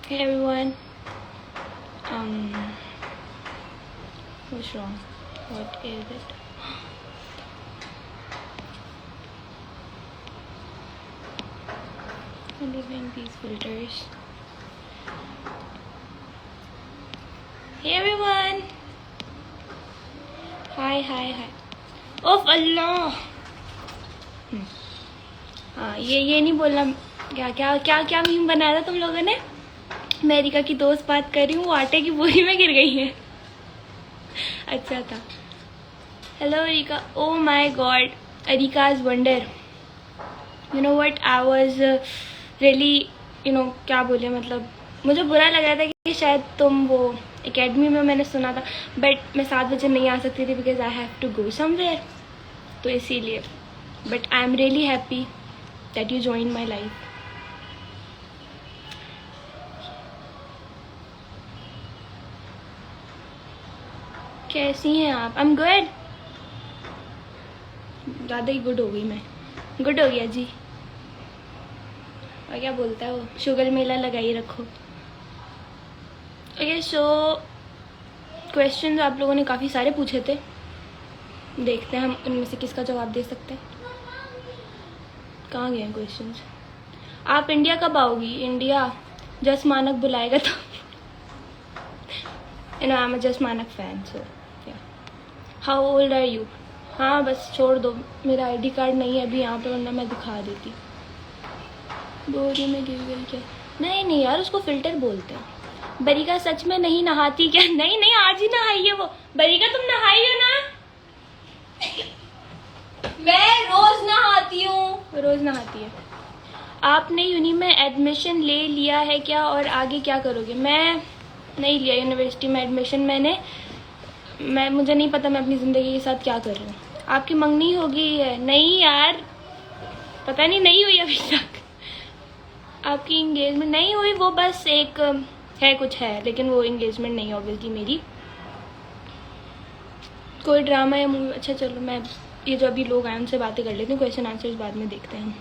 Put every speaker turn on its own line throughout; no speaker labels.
Hey everyone. What's wrong? What is it? I'm using these filters. Hey everyone. Hi. ओफ अल्लाह. हाँ ये नहीं बोलना. क्या मीम बनाया था तुम लोगों ने? मैं अरिका की दोस्त बात कर रही हूँ, वो आटे की बोरी में गिर गई है. अच्छा था. Hello Areeka. Oh my God. Areeka's wonder. You know what, I was really क्या बोले, मतलब मुझे बुरा लग रहा था कि शायद तुम वो एकेडमी में, मैंने सुना था, बट मैं 7 बजे नहीं आ सकती थी because I have to go somewhere, तो इसीलिए. But I am really happy that you join my life. कैसी हैं आप? I am good. ज़्यादा ही गुड हो गई मैं. गुड हो गया जी. और क्या बोलता है वो, शुगर मेला लगाई रखो. ओके सो क्वेश्चन आप लोगों ने काफ़ी सारे पूछे थे, देखते हैं हम उनमें से किसका जवाब दे सकते हैं. कहाँ गए हैं क्वेश्चंस? आप इंडिया कब आओगी? इंडिया जस मानक बुलाएगा तो. आई am just Manak fan, so how old are you? हाँ बस छोड़ दो, मेरा आईडी कार्ड नहीं है अभी यहाँ पे, वरना मैं दिखा देती. बोरी में गिर गई क्या? नहीं यार, उसको फिल्टर बोलते हैं. बरिका सच में नहीं नहाती क्या? नहीं आज ही नहाई है वो. बरिका तुम नहाई हो ना? मैं रोज नहाती हूँ. रोज नहाती है. आपने यूनी में एडमिशन ले लिया है क्या, और आगे क्या करोगे? मैं नहीं लिया यूनिवर्सिटी में एडमिशन मैं मुझे नहीं पता मैं अपनी ज़िंदगी के साथ क्या कर रही हूँ. आपकी मंगनी हो गई है? नहीं यार, पता नहीं हुई अभी तक. आपकी इंगेजमेंट नहीं हुई? वो बस एक है, कुछ है, लेकिन वो इंगेजमेंट नहीं ऑब्वियसली मेरी. कोई ड्रामा या मूवी? अच्छा चलो, मैं ये जो अभी लोग आए उनसे बातें कर लेती हूँ, क्वेश्चन आंसर्स बाद में देखते हैं.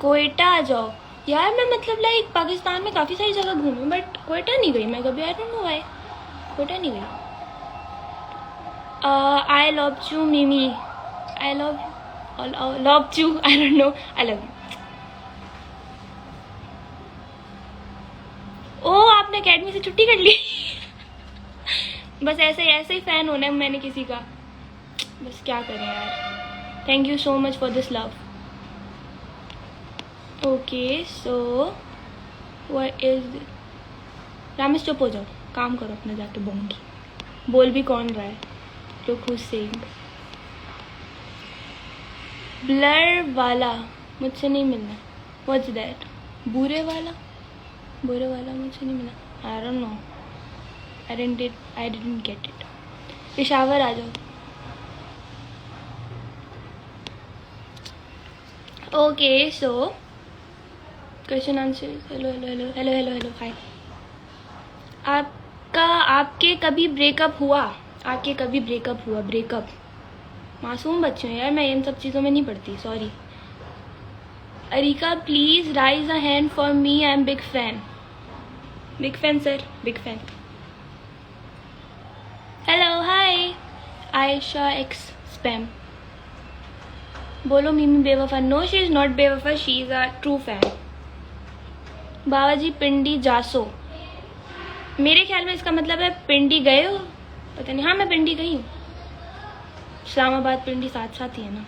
कोयटा आ जाओ यार. मैं मतलब लाइक पाकिस्तान में काफ़ी सारी जगह घूमी, बट कोयटा नहीं गई मैं कभी. I don't know why Quetta नहीं गई. I love you Mimi. I love you. I don't know. I love you. Oh आपने अकेडमी से छुट्टी कर ली? बस ऐसे ही फैन होना है मैंने किसी का. बस क्या करें यार. Thank you so much for this love. Okay so what is Ramesh, चुप हो जाओ, काम करो अपना जाके. बोंगी बोल भी कौन रहा है? तो खुद से. ब्लर वाला मुझसे नहीं मिलना. What's that? बुरे वाला मुझसे नहीं मिला. I don't know. I didn't get it. Peshawar आ जाओ. Okay so question answer. Hello hi. आपके कभी ब्रेकअप हुआ? ब्रेकअप. मासूम बच्चे हैं यार, मैं इन सब चीज़ों में नहीं पढ़ती, sorry. Areeka please raise a hand for me, I am big fan sir, big fan. Hello hi. Ayesha x spam. बोलो मिमी बेवफा. नो शी इज नॉट बेवफा, she is a true fan. बाबा जी पिंडी जासो. मेरे ख्याल में इसका मतलब है पिंडी गए हो, पता नहीं. हाँ मैं पिंडी गई हूँ. इस्लामाबाद पिंडी साथ ही है ना.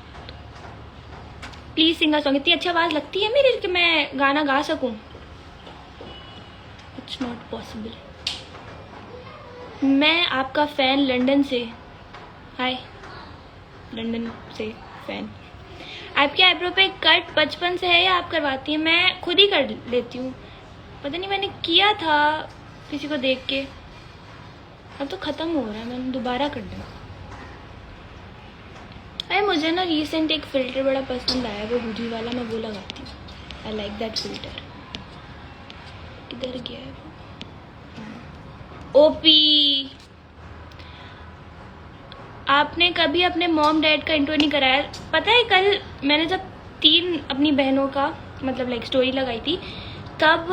Please singer song. इतनी अच्छी आवाज़ लगती है मेरी कि मैं गाना गा सकूं? It's not possible. मैं आपका फ़ैन लंदन से. हाय. लंदन से फ़ैन. आपके आईब्रो पे कट बचपन से है या आप करवाती हैं? मैं खुद ही कर लेती हूँ. पता नहीं, मैंने किया था किसी को देख के, अब तो ख़त्म हो रहा है, मैंने दोबारा कर दिया. अरे मुझे ना रिसेंट एक फ़िल्टर बड़ा पसंद आया, वो हुडी वाला, मैं वो लगाती हूँ. I like that filter. किधर गया है वो? ओपी. आपने कभी अपने मॉम डैड का इंट्रो नहीं कराया? पता है कल मैंने जब 3 अपनी बहनों का मतलब लाइक स्टोरी लगाई थी, तब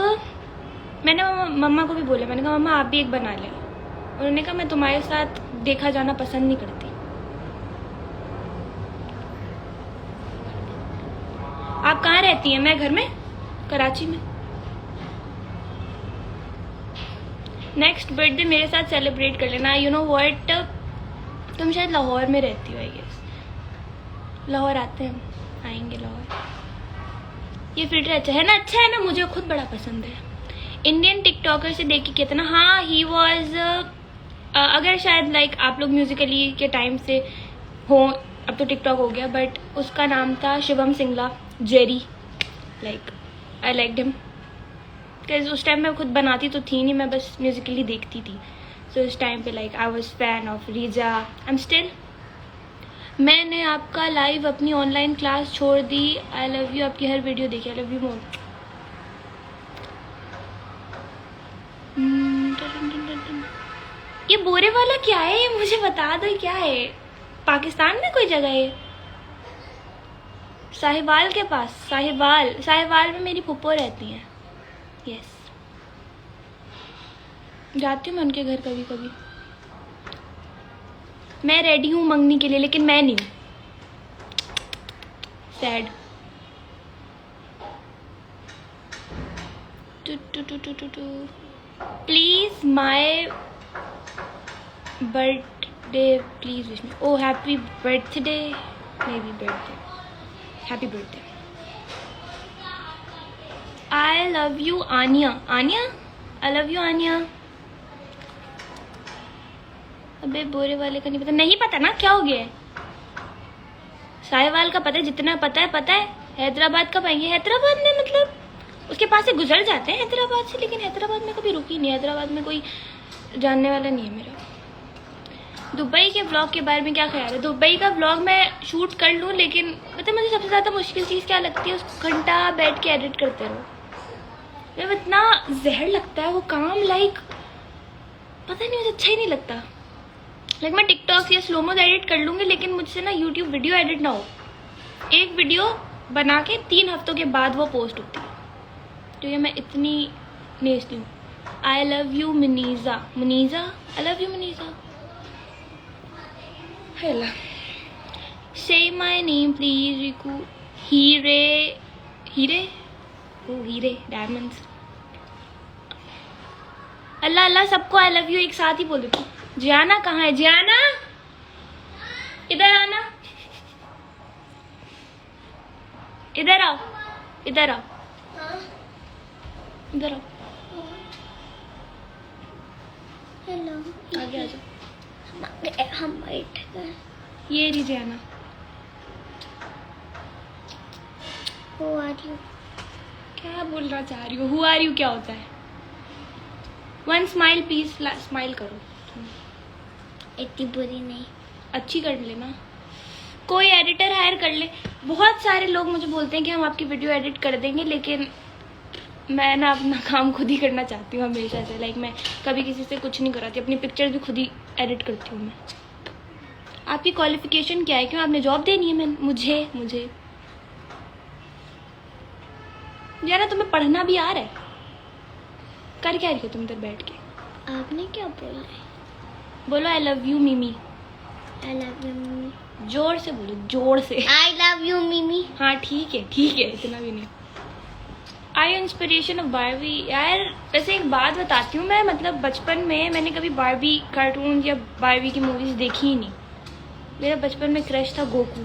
मैंने मम्मा को भी बोला, मैंने कहा मम्मा आप भी एक बना लें। उन्होंने कहा मैं तुम्हारे साथ देखा जाना पसंद नहीं करती। आप कहाँ रहती हैं? मैं घर में, कराची में। नेक्स्ट बर्थडे मेरे साथ सेलिब्रेट कर लेना। यू नो व्हाट, तुम शायद लाहौर में रहती हो, आई गेस। लाहौर आते हैं, आएंगे लाहौर। ये फिल्टर अच्छा है ना? अच्छा है ना? मुझे खुद बड़ा पसंद है। इंडियन टिकटॉकर से देख के कितना, हाँ ही वॉज, अगर शायद लाइक आप लोग म्यूजिकली के टाइम से हो, अब तो टिकटॉक हो गया, बट उसका नाम था Shivam Singla, Jerry. Like I like him because उस टाइम मैं खुद बनाती तो थी नहीं, मैं बस म्यूजिकली देखती थी। सो उस टाइम पे like I was fan of Riza, I am still. मैंने आपका लाइव अपनी ऑनलाइन क्लास छोड़ दी। आई लव यू, आपकी हर वीडियो देखी, आई लव यू मोर। ये बोरे वाला क्या है? ये मुझे बता दो क्या है? पाकिस्तान में कोई जगह है? साहिवाल के पास? साहिवाल में मेरी फुप्पो रहती हैं। यस, जाती हूँ मैं उनके घर कभी कभी। मैं रेडी हूँ मंगनी के लिए, लेकिन मैं नहीं। Sad. Please my birthday, please wish me. Oh happy birthday, may be birthday, happy birthday. I love you Ania. Ania, I love you Ania. अबे बोरे वाले का नहीं पता। नहीं पता ना, क्या हो गया है? साहिवाल का पता है, जितना पता है। हैदराबाद कब आएंगे? हैदराबाद में मतलब उसके पास से गुजर जाते हैं हैदराबाद से, लेकिन हैदराबाद में कभी रुकी नहीं। हैदराबाद में कोई जानने वाला नहीं है मेरा। दुबई के व्लॉग के बारे में क्या ख्याल है? दुबई का व्लॉग मैं शूट कर लूँ, लेकिन पता है मुझे सबसे ज़्यादा मुश्किल चीज़ क्या लगती है? उसको घंटा बैठ के एडिट करते रहो, मेरा इतना जहर लगता है वो काम। लाइक पता नहीं, मुझे अच्छा ही नहीं लगता। लाइक मैं टिकटॉक या स्लोमो एडिट कर लूँगी, लेकिन मुझसे ना यूट्यूब वीडियो एडिट ना हो। एक वीडियो बना के 3 हफ्तों के बाद वो पोस्ट होती है, तो ये मैं इतनी नेचती हूँ। I love you Muneeza. Muneeza, I love you Muneeza. Hello, say my name please Riku. हीरे ओ हीरे, डायमंड्स। अल्लाह अल्लाह, सबको आई लव यू एक साथ ही बोल देती हूँ। जियाना कहाँ है? जियाना इधर आना, इधर आओ, इधर आओ, इधर आओ।
हेलो,
आगे आ जाओ।
हम बैठ गए।
ये रही जियाना।
Who are you?
क्या बोलना चाह रही हो? हु आर यू क्या होता है? वन स्माइल प्लीज, स्माइल करो।
इतनी बुरी नहीं,
अच्छी कर लेना। कोई एडिटर हायर कर ले। बहुत सारे लोग मुझे बोलते हैं कि हम आपकी वीडियो एडिट कर देंगे, लेकिन मैं ना अपना काम खुद ही करना चाहती हूँ हमेशा से। लाइक मैं कभी किसी से कुछ नहीं कराती, अपनी पिक्चर्स भी खुद ही एडिट करती हूँ मैं। आपकी क्वालिफिकेशन क्या है? क्यों आपने जॉब देनी है? मैं मुझे यार तुम्हें पढ़ना भी आ रहा है? कर क्या रही हो तुम इधर बैठ के?
आपने क्या बोला है?
बोलो आई love you Mimi.
I love you मिमी।
जोर से बोलो, जोर से।
आई लव यू मिमी।
हाँ ठीक है, इतना भी नहीं। आई इंस्पिरेशन ऑफ बारबी। यार वैसे एक बात बताती हूँ, मैं मतलब बचपन में मैंने कभी बारबी कार्टून या बारबी की मूवीज देखी ही नहीं। मेरा बचपन में क्रश था गोकू,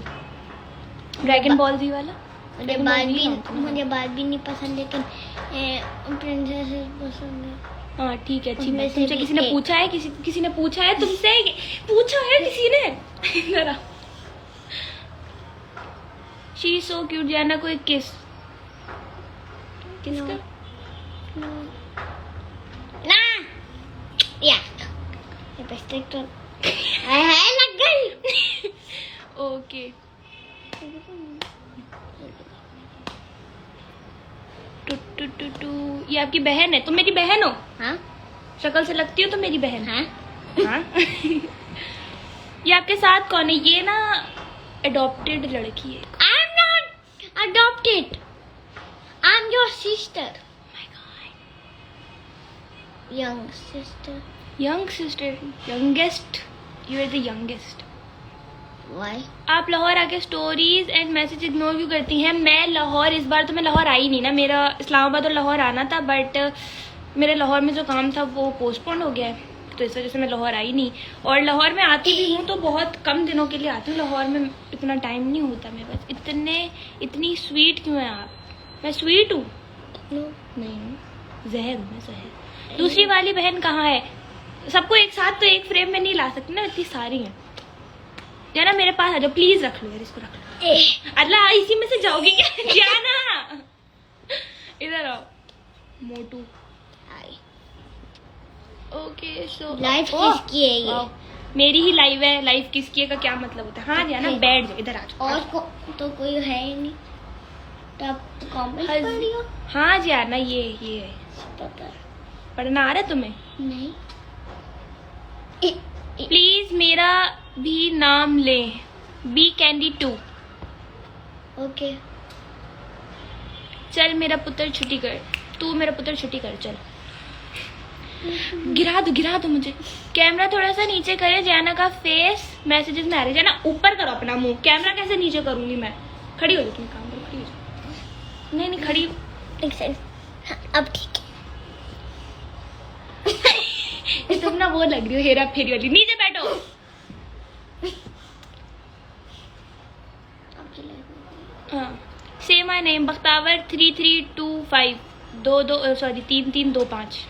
ड्रैगन बॉल जी वाला।
मुझे बारबी नहीं पसंद, लेकिन प्रिंसेस पसंद है।
हाँ ठीक है, अच्छी
उनमें
बात।
से
तुमसे
भी
किसी ने
एक।
पूछा है? किसी ने पूछा है तुमसे? पूछा है किसी ने? जरा शी सो क्यूट। जाना कोई किस
No.
कर।
No. ना या लिपस्टिक तो है लग गई।
ओके टू ये आपकी बहन है? तुम मेरी बहन हो?
हाँ
शक्ल से लगती हो तो मेरी बहन।
हाँ।
हाँ ये आपके साथ कौन है? ये ना अडॉप्टेड लड़की है।
I am not adopted, I'm your sister.
My God.
Young sister.
Young sister, youngest. You are the youngest.
Why?
आप लाहौर आके स्टोरीज एंड मैसेज इग्नोर क्यों करती हैं? मैं लाहौर, इस बार तो मैं लाहौर आई नहीं ना, मेरा इस्लामाबाद और लाहौर आना था, बट मेरे लाहौर में जो काम था वो पोस्टपोन हो गया है, तो इस वजह से मैं लाहौर आई नहीं। और लाहौर में आती भी हूँ तो बहुत कम दिनों के लिए आती हूँ, लाहौर में इतना टाइम नहीं होता मेरे पास। इतनी स्वीट क्यों है आप? मैं स्वीट हूँ?
No.
नहीं हूँ, जहर हूँ मैं, जहर। दूसरी वाली बहन कहाँ है? सबको एक साथ तो एक फ्रेम में नहीं ला सकती ना, इतनी सारी हैं। जाना मेरे पास आ जाओ, प्लीज रख लो यार, इसको रख लो। अल्लाह, इसी में से जाओगी क्या? जाना, इधर आओ मोटू। ओके सो
लाइफ किसकी है ये?
मेरी ही लाइव है। लाइव किसकी है का क्या मतलब होता है? हाँ जाना, बैठ जाओ, इधर आ जाओ।
और तो कोई है ही नहीं, तो आप कमेंट कर रही हो?
हाँ जाना, ये है।
पता है।
पढ़ना आ रहा है तुम्हें?
नहीं।
प्लीज मेरा भी नाम ले, बी कैंडी 2।
ओके।
चल मेरा पुत्र छुट्टी कर, तू मेरा पुत्र छुट्टी कर, चल। गिरा दो मुझे। कैमरा थोड़ा सा नीचे करे, जाना का फेस मैसेजेस में आ रहे। जाना ऊपर करो अपना मुंह, कैमरा कैसे नीचे करूंगी मैं? खड़ी हो जाओ, तुम काम करो, खड़ी हो जाओ। नहीं खड़ी।
अब ठीक
है। तुम ना वो लग रही हो हेरा फेरी वाली। नीचे बैठो। हाँ, से माय नेम बख्तावर 3325 3325।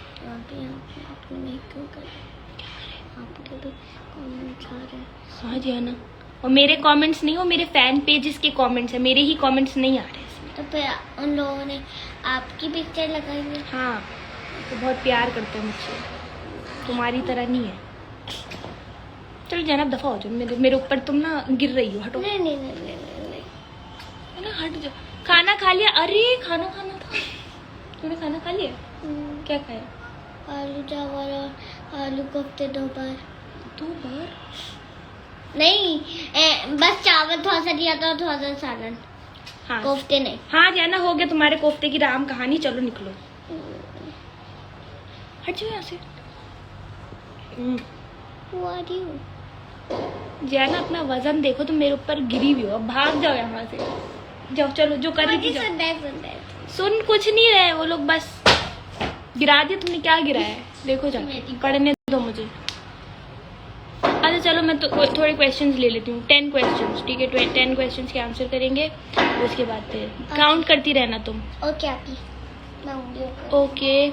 हाँ जी आना। और मेरे कमेंट्स नहीं हो, मेरे फैन पेजेस के कमेंट्स है, मेरे ही कमेंट्स नहीं आ रहे इसमें।
तो फिर उन लोगों ने आपकी पिक्चर लगाई है।
हाँ, तो बहुत प्यार करते हैं मुझसे, तुम्हारी तरह नहीं है। चलो जैनब दफा हो जाओ, मेरे ऊपर तुम ना गिर रही हो, हटो।
नहीं
ना, हट जाओ। खाना खा लिया? अरे खाना खाना था। तूने खाना खा लिया? क्या खाया?
आलू चावल और आलू कोफ्ते 2 बार।
2 बार?
नहीं, बस चावल थोड़ा सा दिया था, थोड़ा सा सालन।
हाँ,
कोफ्ते नहीं।
हाँ जाना, हो गया तुम्हारे कोफ्ते की राम कहानी। चलो निकलो, हट जाओ यहाँ से। जाना, अपना वजन देखो, तुम मेरे ऊपर गिरी हुई हो, अब भाग जाओ यहाँ से। जाओ, चलो जो कर रही थी जाओ। सुन कुछ नहीं रहे वो लोग, बस गिरा दिया तुमने। क्या गिराया है देखो, जाओ पढ़ने दो मुझे। अच्छा चलो, मैं तो थोड़े क्वेश्चंस ले लेती हूँ, 10 क्वेश्चंस, ठीक है? 10 क्वेश्चंस के आंसर करेंगे, उसके बाद फिर काउंट करती रहना तुम।
ओके आपी,
okay.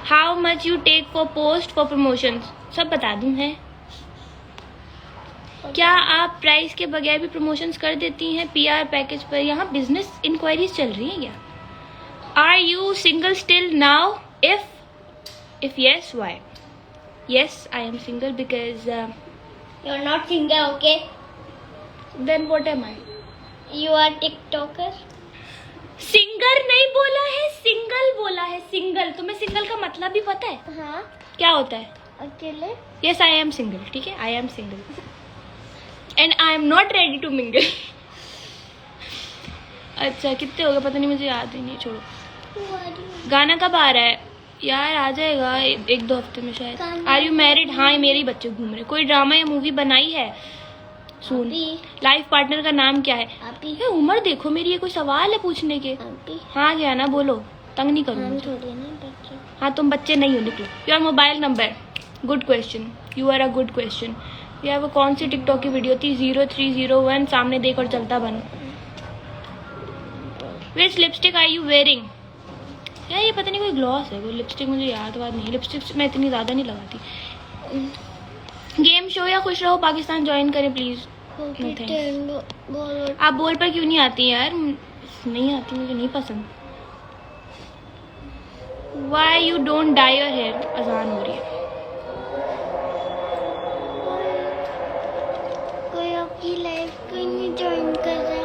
How much you take for post for promotions? सब बता दूं है। क्या आप प्राइस के बगैर भी प्रमोशंस कर देती हैं पीआर पैकेज पर? यहाँ बिजनेस इंक्वायरीज चल रही हैं क्या? Are you single still now? If yes, why? Yes, I am single because
you are not single, okay?
Then what am I?
You are TikToker.
Singer नहीं बोला है, सिंगल बोला है, सिंगल। तुम्हें सिंगल का मतलब भी पता है?
हाँ।
क्या होता है?
अकेले।
यस, आई एम सिंगल, ठीक है? I am single and I am not ready to mingle. अच्छा कितने हो गए पता नहीं, मुझे याद ही नहीं, छोड़ो। गाना कब आ रहा है यार? आ जाएगा 1-2 हफ्ते में शायद। Are you married? हाँ, मेरे ही बच्चे घूम रहे। कोई ड्रामा या मूवी बनाई है? सुन। लाइफ पार्टनर का नाम क्या है? ये उम्र देखो मेरी, ये कोई सवाल है पूछने के? हाँ जाना, बोलो, तंग नहीं करूँगी। हाँ तुम बच्चे नहीं हो, निकलो। Your mobile number? Good question, you are a good question. यार वो कौन सी टिकटॉक की वीडियो थी? 0301 सामने देख और चलता बन। विच लिपस्टिक आर यू वेयरिंग? यार ये पता नहीं कोई ग्लॉस है, कोई लिपस्टिक, मुझे याद नहीं। लिपस्टिक मैं इतनी ज़्यादा नहीं लगाती। गेम शो या खुश रहो पाकिस्तान ज्वाइन करें प्लीज। आप बोल पर क्यों नहीं आती यार? नहीं आती, मुझे नहीं पसंद। Why you don't dye your hair? अजान हो रही है।
कोई आपकी लाइफ को नहीं ज्वाइन कर रहा।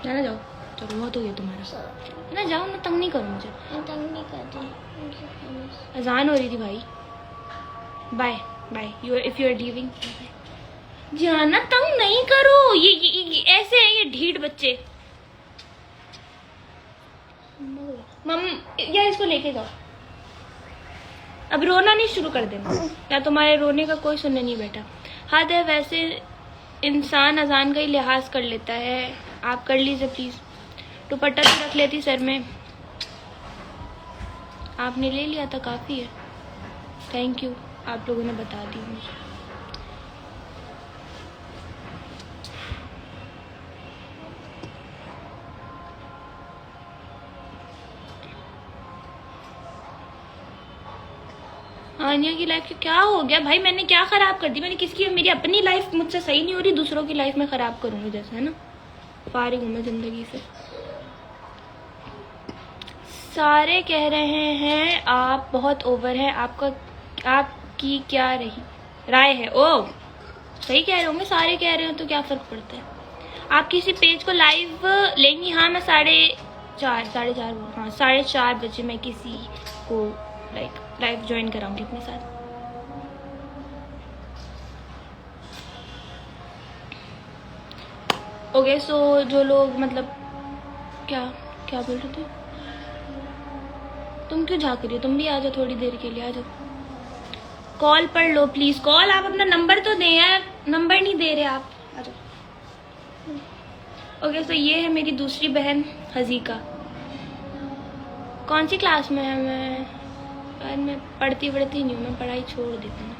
जाना जाओ, चलो बहुत हो गया तुम्हारा ना, जाओ ना, तंग नहीं करो मुझे,
मैं तंग नहीं करती।
अजान हो रही थी भाई। Bye bye, you if you are leaving जाना, तंग नहीं करो, ये ऐसे हैं ये ढीठ बच्चे। मम या इसको लेके जाओ, अब रोना नहीं शुरू कर देना, या तुम्हारे रोने का कोई सुनने नहीं बैठा। हद है, वैसे इंसान अजान का ही लिहाज कर लेता है, आप कर लीजिए प्लीज। दुपट्टा तो रख लेती सर में, आपने ले लिया था, काफी है, थैंक यू, आप लोगों ने बता दी मुझे। आनिया की लाइफ क्या हो गया भाई, मैंने क्या खराब कर दी, मैंने किसकी, मेरी अपनी लाइफ मुझसे सही नहीं हो रही, दूसरों की लाइफ में खराब करूंगी जैसा, है ना। फारिग हूं मैं जिंदगी से। सारे कह रहे हैं आप बहुत ओवर है, आपकी क्या राय है? ओ सही कह रहे होंगे, सारे कह रहे हो तो क्या फर्क पड़ता है। आप किसी पेज को लाइव लेंगी? हाँ मैं 4:30 हाँ 4:30 बजे मैं किसी को लाइव ज्वाइन कराऊंगी अपने साथ। ओके सो जो लोग मतलब क्या क्या बोल रहे थे, तुम क्यों झाँक रही हो, तुम भी आ जाओ थोड़ी देर के लिए, आ जाओ। कॉल पढ़ लो प्लीज, कॉल, आप अपना नंबर तो दें यार, नंबर नहीं दे रहे आप, आ जाओ। ओके सो ये है मेरी दूसरी बहन हजीका। कौन सी क्लास में है? मैं पढ़ती नहीं हूँ, मैं पढ़ाई छोड़ देती हूँ।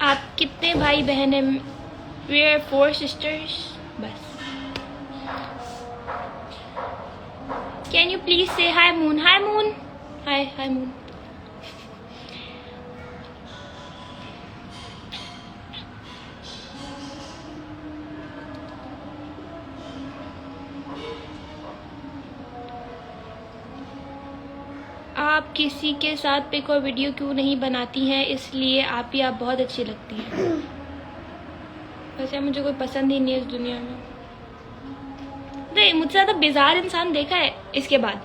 आप कितने भाई बहन हैं? We are 4 sisters बस। Can you please say hi Moon? Hi Moon. Hi Moon. आप किसी के साथ पिक और वीडियो क्यों नहीं बनाती हैं? इसलिए आप बहुत अच्छी लगती हैं। वैसे मुझे कोई पसंद ही नहीं है इस दुनिया में। मुझसे ज्यादा बेजार इंसान देखा है इसके बाद।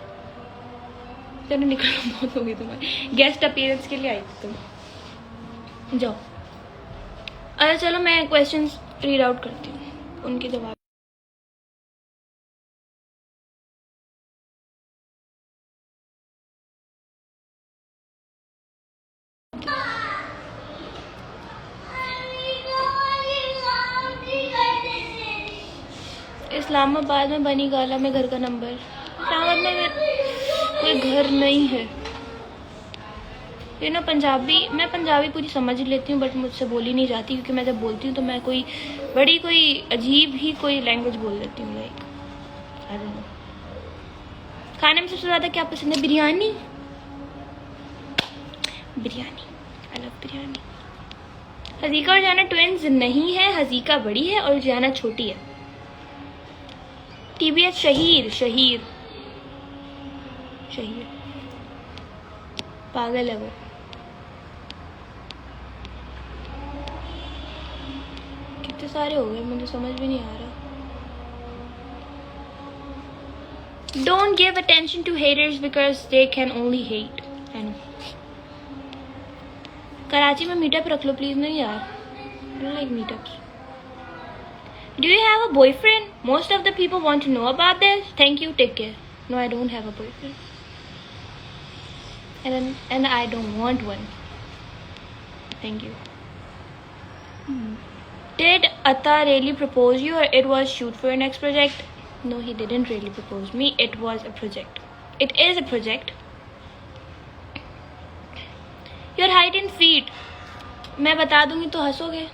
चलो निकलो, बहुत हो गई तुम्हारी, गेस्ट अपीयरेंस के लिए आई थी तुम, जाओ। अरे चलो मैं क्वेश्चंस रीड आउट करती हूँ, उनके जवाब। इस्लामाबाद में बनी गाला में घर का नंबर। इस्लामाबाद में कोई घर नहीं है। ये ना मैं पंजाबी पूरी समझ लेती हूँ, बट मुझसे बोली नहीं जाती, क्योंकि मैं जब बोलती हूँ तो मैं कोई अजीब ही कोई लैंग्वेज बोल देती हूँ, लाइक आई डोंट नो। खाने में सबसे ज़्यादा क्या पसंद है? बिरयानी। I love biryani. हजीका और जाना ट्विंस नहीं है, हजीका बड़ी है और जाना छोटी है। TBS शहीर पागल है वो। कितने सारे हो गए, मुझे समझ भी नहीं आ रहा। Don't give attention to haters because they can only hate. I know. Karachi में मीटअप रख लो प्लीज। नहीं यार, I don't like meetups. Do you have a boyfriend? Most of the people want to know about this. Thank you. Take care. No, I don't have a boyfriend. And I don't want one. Thank you. Did Atta really propose you, or it was shoot for your next project? No, he didn't really propose me. It was a project. It is a project. Your height in feet. मैं बता दूंगी तो हंसोगे।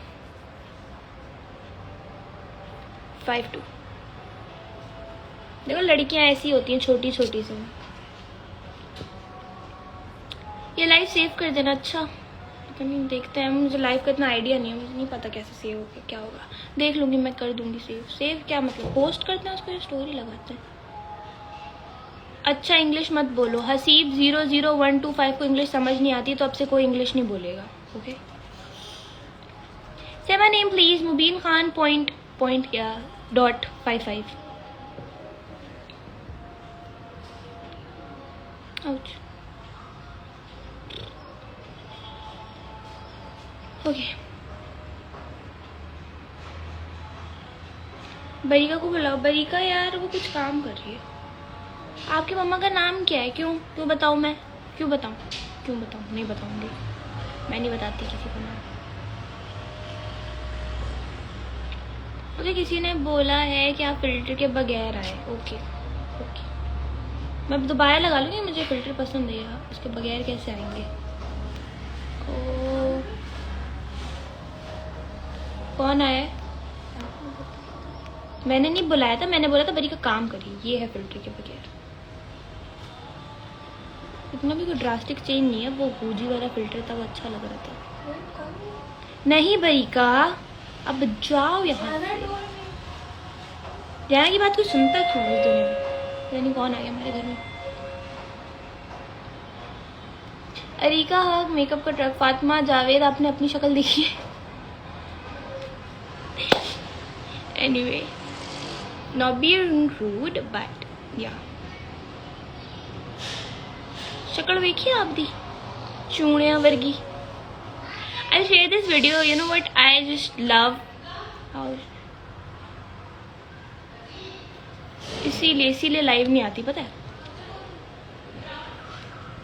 5'2". देखो लड़कियां ऐसी होती हैं, छोटी छोटी सी। ये लाइव सेव कर देना। अच्छा पता नहीं, देखते हैं। मुझे लाइव का इतना आइडिया नहीं है, मुझे नहीं पता कैसे सेव होगा, क्या होगा। देख लूंगी, मैं कर दूंगी सेव क्या मतलब? पोस्ट करते हैं उसको, स्टोरी लगाते हैं। अच्छा इंग्लिश मत बोलो। हसीब 00125 को इंग्लिश समझ नहीं आती, तो अब से कोई इंग्लिश नहीं बोलेगा, okay? Say my name please. Mubeen Khan point क्या .55. आउच. ओके, बरीका को बुलाओ. बरीका यार वो कुछ काम कर रही है. आपकी मम्मा का नाम क्या है? क्यों क्यों बताऊँ मैं? क्यों बताऊँ? क्यों बताऊँ? नहीं बताऊँगी. मैं नहीं बताती किसी को नाम. मुझे किसी ने बोला है कि आप फिल्टर के बगैर आए. ओके ओके, मैं दोबारा लगा लूँगी. मुझे फिल्टर पसंद है. आप उसके बगैर कैसे आएंगे? ओ, कौन आया है? मैंने नहीं बुलाया था. मैंने बोला था बरी का काम करिए. ये है फिल्टर के बगैर. इतना भी कोई ड्रास्टिक चेंज नहीं है. वो गूजी वाला फिल्टर था, वो अच्छा लग रहा था. नहीं बरी का, अब जाओ यहाँ. जाना की बात कोई सुनता क्यों है इस दुनिया में? यानी कौन आ गया हमारे घर में? अरीका हक मेकअप का ट्रक. फातिमा जावेद, आपने अपनी शक्ल देखी है? Anyway, not be rude but या शक्ल देखी आप दी चूड़ियां वर्गी. I share this video. You know what I just love. इसीलिए लाइव नहीं आती, पता है.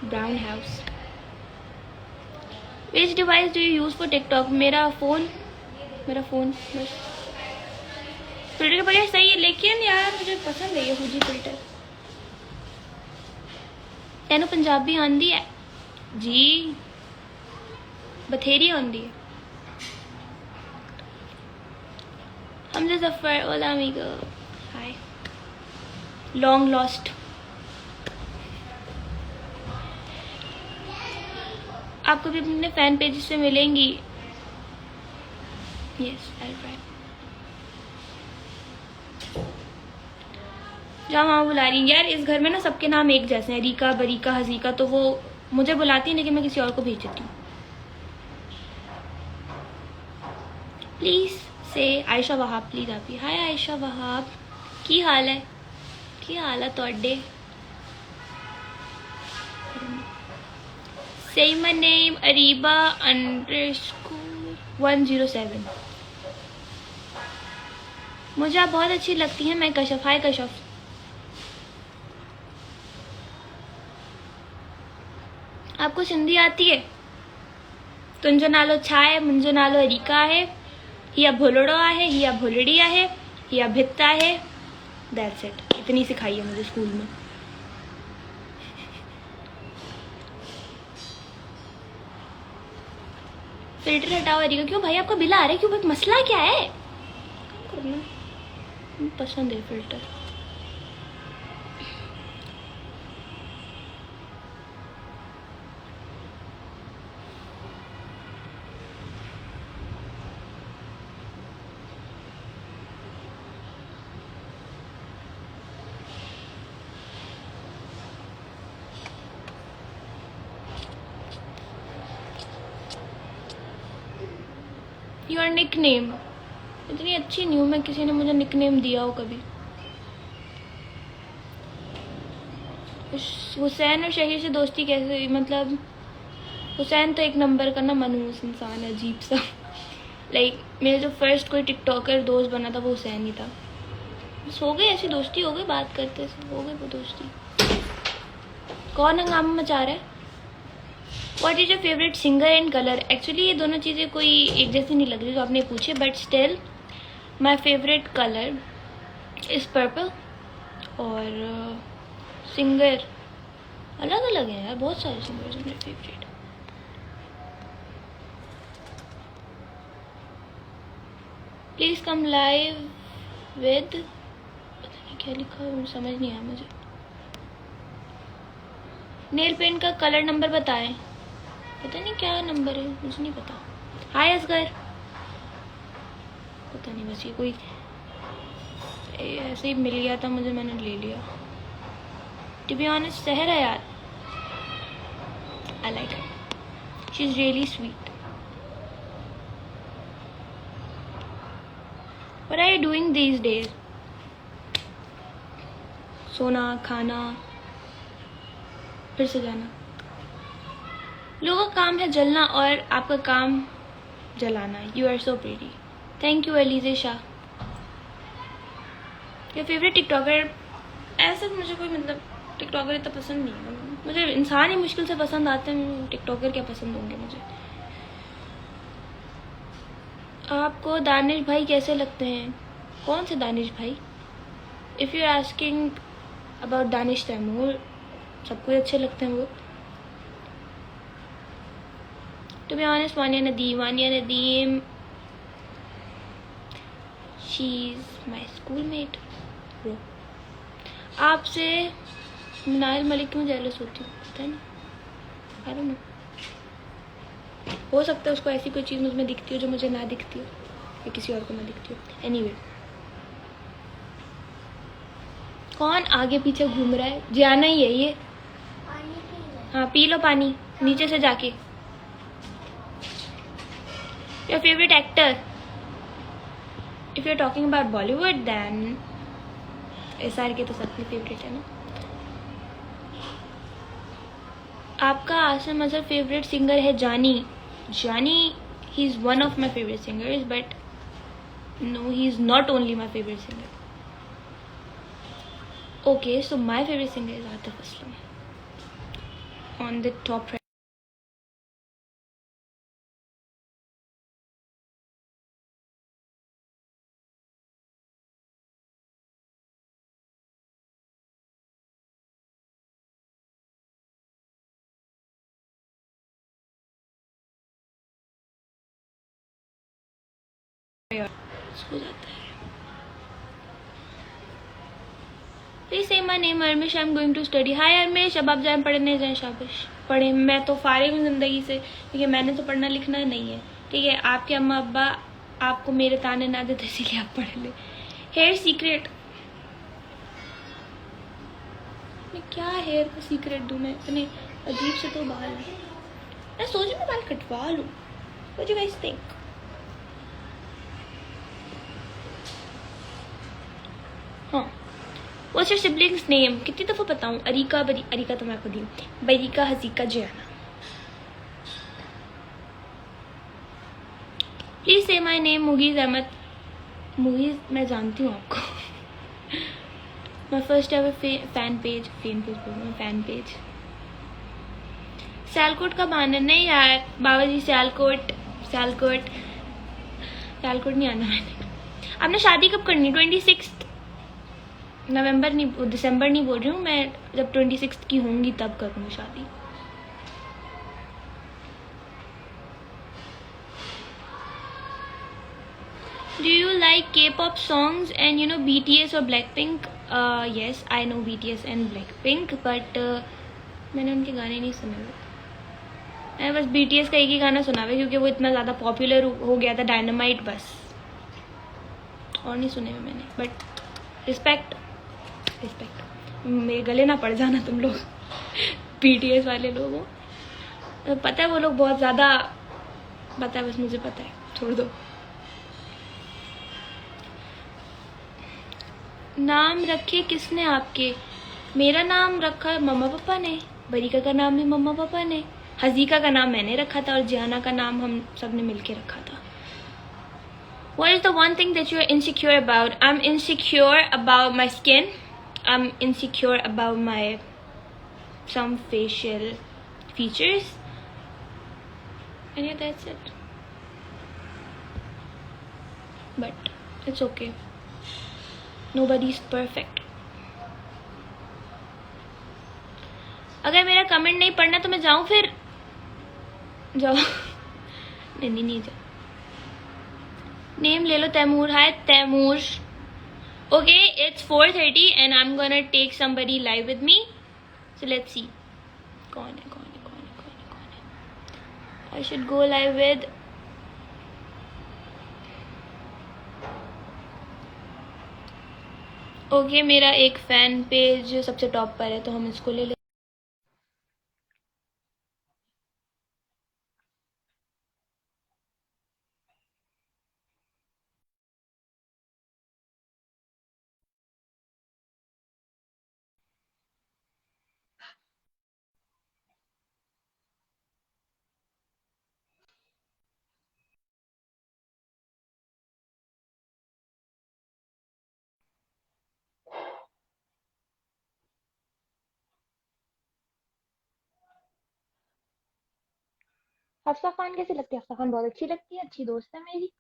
Brown house. Which device do you use for TikTok? मेरा फोन बस. फिल्टर के बगैर सही है, लेकिन यार मुझे पसंद है ये हुजी फिल्टर. तेनू पंजाबी आंदी है जी? बथेरी आंदी है. हमजा जफर, ओला अमीगो, हाय. Long lost. आपको भी अपने फैन पेज से मिलेंगी. Yes, I try. जहाँ वहाँ बुला रही यार. इस घर में ना सबके नाम एक जैसे हैं. रीका, बरीका, हजीका. तो वो मुझे बुलाती है लेकिन मैं किसी और को भेज देती हूँ. प्लीज से आयशा वहाब प्लीज. आप ही. हाय आयशा वहाब, की हाल है? की हाल है तोड़े? Say my name Ariba _107. मुझे आप बहुत अच्छी लगती हैं. मैं कशफ. हाय कशफ. आपको सिंधी आती है? तुंजो नालो छा है? मुंजो नालो अरीका है. हिया भोलड़ो आहे, हिया भोलड़ी आहे, हिया भित्त आहे. That's it. इतनी सिखाई है मुझे स्कूल में. फिल्टर हटाओ अरीका. क्यों भाई, आपका बिल आ रहा है? क्यों भाई, मसला क्या है? पसंद है फिल्टर. Your nick name. इतनी अच्छी नहीं हूँ मैं, किसी ने मुझे निक नेम दिया हो कभी. हुसैन और शहीर से दोस्ती कैसे हुई? मतलब हुसैन तो एक नंबर का ना मनहूस इंसान है, अजीब सा. लाइक मेरा जो फर्स्ट कोई टिकटॉकर दोस्त बना था वो हुसैन ही था. बस हो गई ऐसी दोस्ती, हो गई. बात करते हो गई वो दोस्ती. कौन हंगामा मचा रहा है? What is your favourite singer and colour? Actually ये दोनों चीज़ें कोई एक जैसी नहीं लग रही जो आपने पूछे, but still my favourite colour is purple. और सिंगर अलग अलग हैं यार, बहुत सारे सिंगर्स हैं मेरे favourite. Please come live with, पता नहीं क्या लिखा है, समझ नहीं आया मुझे. नेल पेंट का कलर नंबर बताएं. पता नहीं क्या नंबर है, मुझे नहीं पता. हाय असगर. पता नहीं, बस ये कोई ऐसे ही मिल गया था मुझे, मैंने ले लिया. टू बी ऑनेस्ट सहर है यार. I like her. She is really sweet. What are you doing these days? सोना, खाना, फिर से जाना. लोगों का काम है जलना और आपका काम जलाना. You are so pretty. Thank you Alize Shah. Your favorite TikToker? ऐसा मुझे कोई मतलब टिकटॉकर इतना पसंद नहीं है. मुझे इंसान ही मुश्किल से पसंद आते हैं, टिकटॉकर क्या पसंद होंगे मुझे. आपको दानिश भाई कैसे लगते हैं? कौन से दानिश भाई? If you are asking about Danish Taimur, सबको अच्छे लगते हैं वो. To be honest, Wania Nadeem, she is my school mate. Bro, आपसे मिनाल मलिक क्यों जेलस होती हूँ, पता है ना. आई डोंट नो. हो सकता है उसको ऐसी कोई चीज़ मुझमें दिखती हो जो मुझे ना दिखती हो, या किसी और को ना दिखती हो. एनीवे, कौन आगे पीछे घूम रहा है? जियाना ही है ये. हाँ, पी लो पानी नीचे से जाके. Your favourite actor? If you are talking about Bollywood then SR K तो सबके फेवरेट है ना. आपका आसिम अजहर फेवरेट सिंगर है? Jaani, he is one of my favourite singers, but no, he is not only my favourite singer. Okay, so my favorite singer is Atif Aslam. On the top right. हो जाता है. Please say my name, Armish. I'm going to study. Hi Armish. अब आप जाएं पढ़ने जाएं. शाबाश, पढ़ें. मैं तो फारिग हूँ ज़िंदगी से. ठीक है, मैंने तो पढ़ना लिखना नहीं है. ठीक है, आपके अम्मा अब्बा आपको मेरे ताने ना देते, इसीलिए आप पढ़ ले. Hair secret? मैं क्या हेयर का सीक्रेट दूँ? मैं इतने अजीब से तो बाल हैं. मैं सोच रही हूँ बाल कटवा लूँ. What do you guys think? हाँ. What's your siblings name? कितनी दफ़ा बताऊँ? अरीका, अरीका तो मैं खुद ही हूँ. बरीका, हसीका, जियाना. प्लीज से माई नेम. मुगीज अहमद. मुगीज मैं जानती हूँ आपको. My first ever fan page. Sialkot कब आना? नहीं यार बाबा जी, सियालकोट नहीं आना मैंने. आपने शादी कब करनी? 26 नवंबर नहीं, दिसंबर नहीं बोल रही हूँ मैं. जब 26 की होंगी तब करूँगी शादी. Do you like K-pop songs and you know BTS or Blackpink? Yes, I know BTS and Blackpink, but मैंने उनके गाने नहीं सुने हुए. मैंने बस BTS का एक ही गाना सुना हुआ क्योंकि वो इतना ज़्यादा पॉपुलर हो गया था, डायनामाइट, बस. और नहीं सुने हुए मैंने. But respect. मेरे गले ना पड़ जाना तुम लोग. BTS वाले लोगों, पता है वो लोग बहुत ज़्यादा, पता है, बस मुझे पता है, छोड़ दो. नाम रखे किसने आपके? मेरा नाम रखा मम्मा पापा ने. बरीका का नाम भी मम्मा पापा ने. हजीका का नाम मैंने रखा था और जियाना का नाम हम सब ने मिलके रखा था. What is the one thing that you are insecure about? I'm insecure about my skin. I'm insecure about my some facial features. And yeah, that's it. But it's okay. Nobody is perfect. अगर मेरा comment नहीं पढ़ना तो मैं जाऊं फिर? जाओ. नहीं जाओ. नेम ले लो. तैमूर. हाय Taimur. Okay, it's 4:30 and I'm gonna take somebody live with me. So let's see. कौन है? I should go live with. Okay, मेरा एक फैन पेज सबसे टॉप पर है तो हम इसको ले लेते. हफ्सा खान कैसी लगती है? हफ्सा खान बहुत अच्छी लगती है, अच्छी दोस्त है मेरी।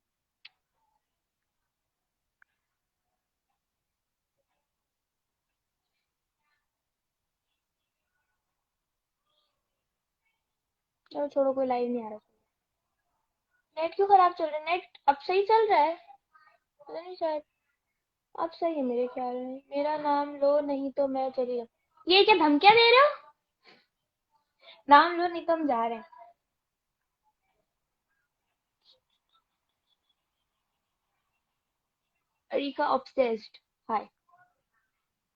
चलो छोड़ो, कोई लाइव नहीं आ रहा। नेट क्यों खराब चल रहा है? नेट अब सही चल रहा है, पता नहीं शायद। अब सही है मेरे ख्याल में। मेरा नाम लो नहीं तो मैं चली जाऊँ। ये क्या धमकियां दे रहे हो? नाम लो नहीं तो हम जा रहे हैं। अरिका ऑब्सेस्ड। हाय।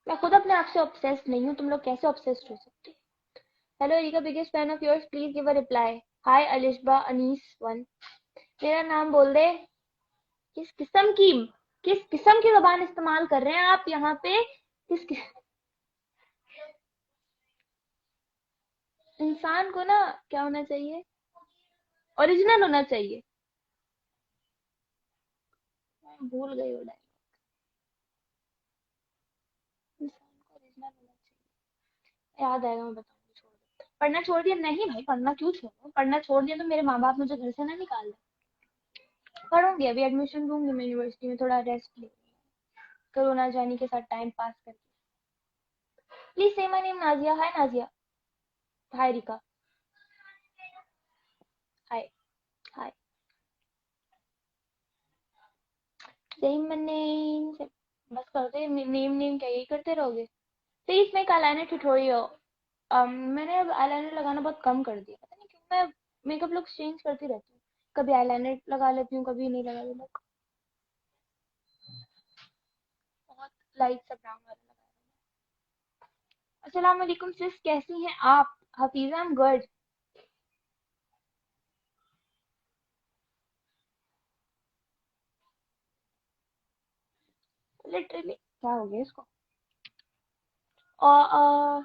मैं खुद अपने आप से ऑब्सेस्ड नहीं हूँ, तुम लोग कैसे ऑब्सेस्ड हो सकते? Hello Areeka, biggest fan of yours, please give a reply. Hi Alishba Anees one. मेरा नाम बोल दे। किस किस्म की किस किस्म की जबान इस्तेमाल कर रहे हैं आप यहाँ पे? किस इंसान को ना क्या होना चाहिए, ओरिजिनल होना चाहिए। मैं भूल गई वो डायलॉग। इंसान को ओरिजिनल होना चाहिए। याद आएगा, मैं बताऊंगी। छोड़ दो, पढ़ना छोड़ दिया? नहीं भाई, पढ़ना क्यों छोड़ू? पढ़ना छोड़ दिया तो मेरे माँ बाप मुझे घर से ना निकाल दें। पढ़ूंगी, अभी एडमिशन लूंगी मैं यूनिवर्सिटी में, थोड़ा रेस्ट ले कोरोना जानी के साथ टाइम पास करके। Please say my name Nazia. Hi Nazia. Hi Rika. Hi. Hi. सही मैंने बस करते नेम नेम क्या यही करते रहोगे? Please make eyeliner tutorial. मैंने अब आईलाइनर लगाना बहुत कम कर दिया, पता नहीं क्यों। मैं मेकअप लुक्स चेंज करती रहती हूँ, कभी आईलाइनर लगा लेती हूँ, कभी नहीं लगा लेती हूँ। बहुत लाइट सा ब्राउन वाला लगाया है। अस्सलाम वालेकुम सिस, कैसी हैं आप? हफीजा, आई एम गुड। लिटरली क्या हो गया इसको? और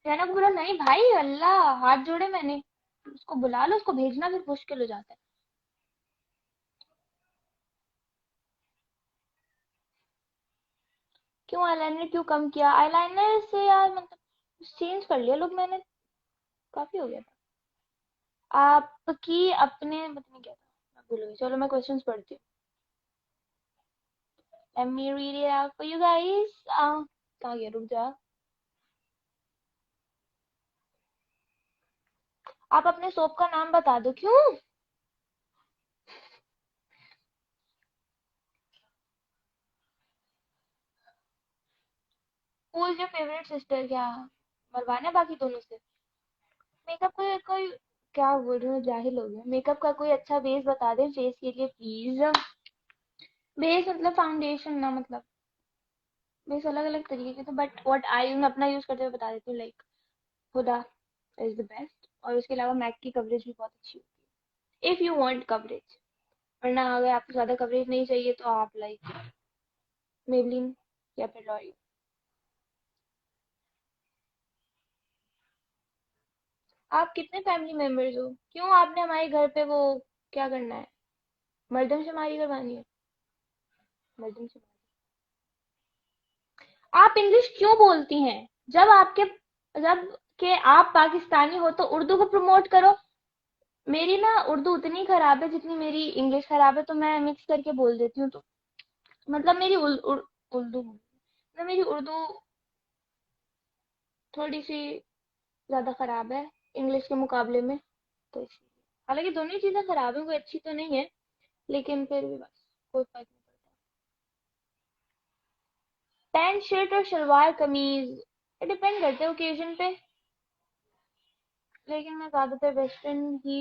रहना को बोला नहीं भाई, अल्लाह हाथ जोड़े मैंने। उसको बुला लो, उसको भेजना फिर मुश्किल हो जाता है। क्यों आईलाइनर क्यों कम किया? आईलाइनर से यार मतलब चेंज कर लिया लुक मैंने, काफी हो गया था। आपकी अपने पता नहीं क्या था, मैं भूल गई। चलो मैं क्वेश्चंस पढ़ती हूँ। Let me read it out for you guys. कहाँ गया, रुक जा। आप अपने सोप का नाम बता दो। क्यों? Who is your favorite sister? क्या मरवाना है बाकी दोनों से? मेकअप का कोई क्या बोल रही हूँ, जाहिल हो गया। मेकअप का कोई अच्छा बेस बता दे फेस के लिए प्लीज। बेस मतलब फाउंडेशन ना, मतलब बेस अलग अलग तरीके के, तो बट व्हाट आई मैं अपना यूज करते हुए बता देती हूँ। Like Huda is the best, और उसके अलावा मैक की कवरेज भी बहुत अच्छी होती है इफ यू वांट कवरेज। वरना अगर आपको ज्यादा कवरेज नहीं चाहिए तो आप लाइक मेबलिन या फिर लॉरियल। आप कितने फैमिली मेंबर्स हो? क्यों आपने हमारे घर पे वो क्या करना है, मर्दमशुमारी करवानी है? मर्दमशुमारी। आप इंग्लिश क्यों बोलती हैं? जब आपके जब के आप पाकिस्तानी हो तो उर्दू को प्रमोट करो। मेरी ना उर्दू उतनी खराब है जितनी मेरी इंग्लिश खराब है, तो मैं मिक्स करके बोल देती हूँ। तो मतलब मेरी उर्दू मतलब मेरी उर्दू थोड़ी सी ज्यादा खराब है इंग्लिश के मुकाबले में, तो इसलिए। हालांकि दोनों ही चीजें खराब हैं, कोई अच्छी तो नहीं है, लेकिन फिर भी बस कोई फर्क नहीं पड़ता। पैंट शर्ट और शलवार कमीज डिपेंड करते हैं ओकेजन पे, लेकिन मैं ज्यादातर वेस्टर्न ही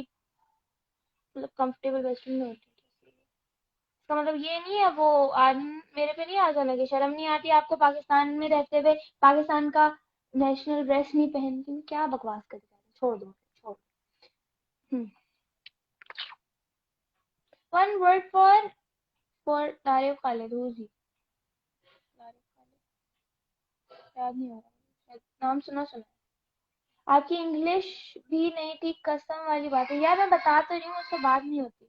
मतलब कंफर्टेबल वेस्टर्न में होती हूँ। इसका मतलब ये नहीं है वो आज मेरे पे नहीं आ जाना कि शर्म नहीं आती आपको पाकिस्तान में रहते हुए पाकिस्तान का नेशनल ड्रेस नहीं पहनती हूँ। क्या बकवास कर रही है? छोड़ दो, छोड़ दो। वन वर्ड फॉर तारिफ खालिद, हु इज ही? तारिफ खालिद, याद नहीं आ रहा, शायद नाम सुना सुना है। आपकी इंग्लिश भी नहीं थी, कसम वाली बात है यार, मैं बता तो रही हूँ, उससे बात नहीं होती।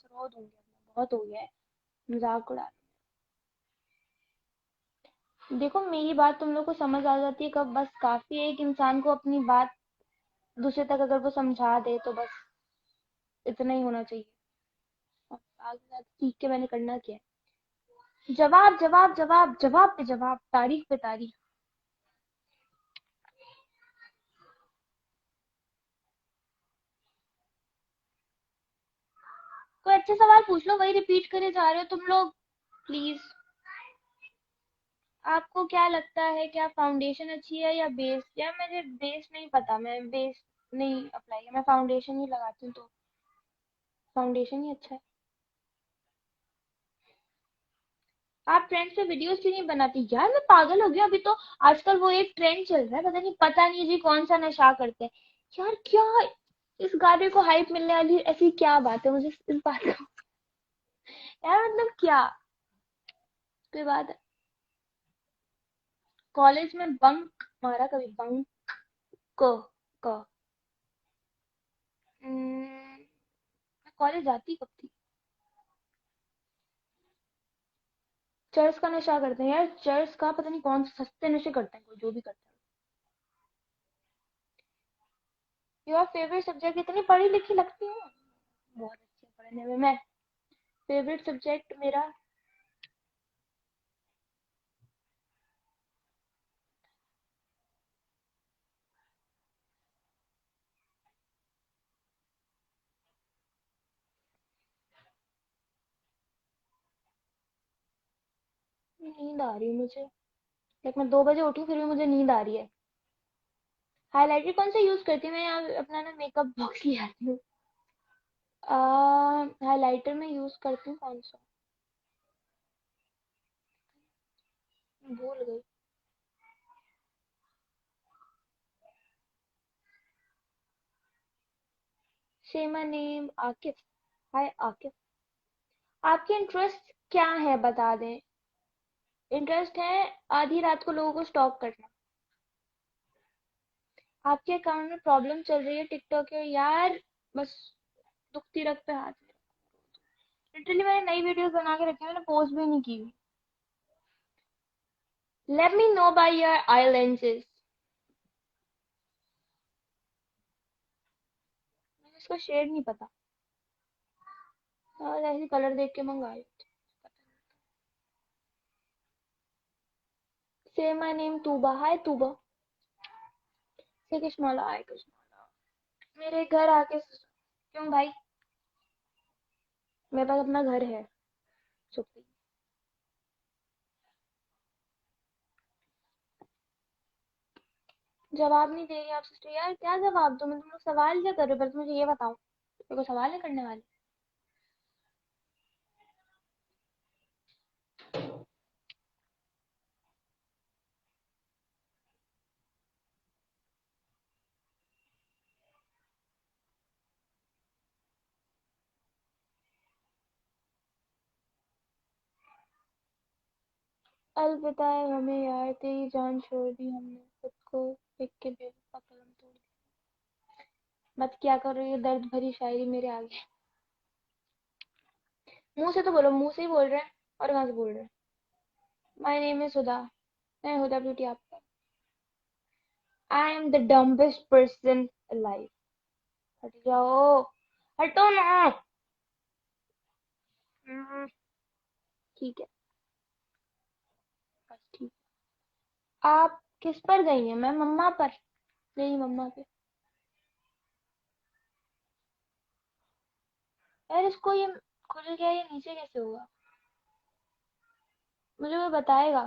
रो दूंगी अब मैं, बहुत हो गया है मजाक उड़ा। देखो मेरी बात तुम लोग को समझ आ जाती है कब बस काफी है एक इंसान को अपनी बात दूसरे तक अगर वो समझा दे तो बस इतना ही होना चाहिए। और आगे जाके सीख के मैंने करना क्या है? जवाब जवाब जवाब जवाब पे जवाब, तारीख पे तारीख। कोई अच्छे सवाल पूछ लो, वही रिपीट करे जा रहे हो तुम लोग। प्लीज। आपको क्या लगता है, क्या फाउंडेशन अच्छी है या बेस? यार मुझे बेस नहीं पता, मैं बेस नहीं अप्लाई किया, मैं फाउंडेशन ही लगाती हूँ, तो फाउंडेशन ही अच्छा है। आप ट्रेंड से वीडियोस क्यों नहीं बनाती? यार मैं पागल हो गया, अभी तो आजकल वो एक ट्रेंड चल रहा है, पता नहीं जी कौन सा नशा करते हैं। यार क्या इस गाने को हाइप मिलने वाली ऐसी क्या बात है, मुझे इस बात को यार मतलब क्या कोई बात है? कॉलेज में बंक मारा कभी? बंक को को मैं कॉलेज जाती कब थी? चर्च का नशा करते हैं यार, चर्च का पता नहीं कौन से सस्ते नशे करते हैं, कोई जो भी करता है। Your favourite subject? इतनी पढ़ी लिखी लगती हूँ? बहुत अच्छी है पढ़ने में मैं। फेवरेट सब्जेक्ट मेरा नींद आ रही है मुझे। लाइक मैं 2 बजे उठी फिर भी मुझे नींद आ रही है। हाइलाइटर कौन सा यूज करती हूँ मैं? यहाँ अपना ना मेकअप बॉक्स ले आती हूँ। हाइलाइटर में यूज करती हूँ कौन सा, भूल गई। से माय नेम आकिफ। हाय आकिफ। आपके इंटरेस्ट क्या है बता दें? इंटरेस्ट है आधी रात को लोगों को स्टॉक करना। आपके अकाउंट में प्रॉब्लम चल रही है टिकटॉक के यार, बस दुखती रख पे हाथ। लिटरली मैंने नई वीडियोस बना के रखी है, मैंने पोस्ट भी नहीं की। Let me know by your I lenses. मुझे इसका शेड नहीं पता, और ऐसे कलर देख के मंगाई। से माय नेम तूबा। हाय तूबा। से किस्मला आए किस्मला। मेरे घर आके क्यों भाई? मेरे पास अपना घर है। सुप्री। जवाब नहीं दे रही आप सिस्टर, यार क्या जवाब दूं मैं? तुम लोग सवाल क्या कर रहे हो? बस मुझे ये बताओ, मेरे को सवाल है करने वाले? अलविदा है हमें यार, तेरी जान छोड़ दी हमने, खुद को देख के बेवफा कलम तोड़ दी। मत क्या करो ये दर्द भरी शायरी मेरे आगे। मुंह से तो बोलो, मुंह से ही बोल रहे हैं, और कहाँ से बोल रहे हैं? माय नेम इज हुदा। मैं हुदा ब्यूटी आपका। I am the dumbest person alive. हट जाओ, हटो ना। हम्म, ठीक है, बस ठीक। आप किस पर गई हैं? मैं मम्मा पर, मेरी मम्मा पे। यार इसको ये खुल गया, ये नीचे कैसे हुआ? मुझे वो बताएगा।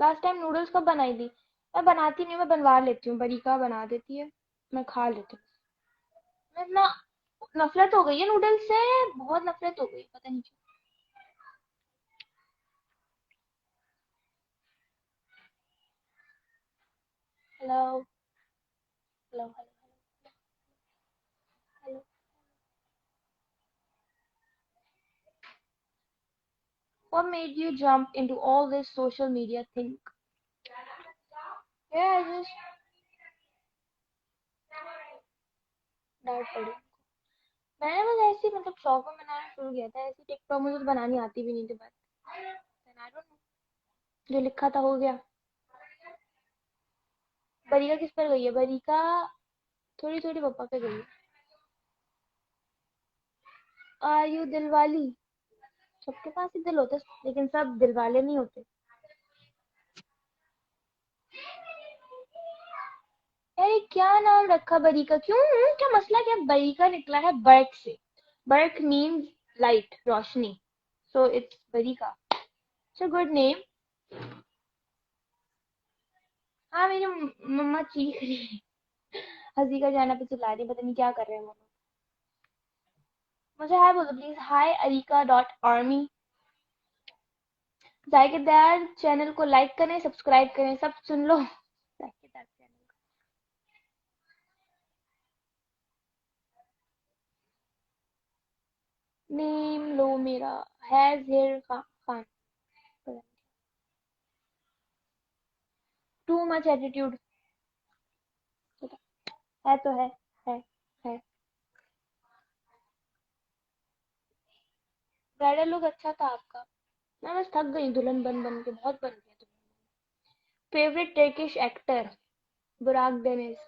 लास्ट टाइम नूडल्स कब बनाई थी? मैं बनाती नहीं हूँ, मैं बनवा लेती हूँ, बरीका बना देती है, मैं खा लेती हूँ। मैं ना, नफरत हो गई है नूडल्स से, बहुत नफरत हो गई, पता नहीं क्यों। Hello hello hello hello. What made you jump into all this social media thing? Yeah, I just डांट पड़ी। मैंने बस ऐसे ही मतलब शौक में बनाना शुरू किया था, ऐसी टिकटॉक मुझे तो बनानी आती भी नहीं थी, बस Then I don't know, जो लिखा था हो गया। बरीका किस पर गई है? बरीका थोड़ी थोड़ी पापा पे गई। आर यू दिलवाली? सबके पास ही दिल होते, लेकिन सब दिलवाले नहीं होते। अरे क्या नाम रखा बरी का? क्यों? क्या मसला? क्या बरी का निकला है बर्क से? बर्क मीन्स लाइट, रोशनी, सो इट्स बरी का। It's a good name. हाँ, मेरी मम्मा चीख रही है। हंसी का जाना पे चिल्ला रही है, पता नहीं क्या कर रहे हैं मम्मा। मुझे हाय बोलो please. Hi Areeka dot army. Zaikedar channel को लाइक करें, सब्सक्राइब करें, सब सुन लो जायकेदार चैनल। नेम लो मेरा। Has hair Khan. Too much attitude. है तो है। ब्राइडल लुक अच्छा था आपका। मैं बस थक गई दुल्हन बन बन के, बहुत बन गया दुल्हन। Favourite Turkish actor? बुराक डेनिस।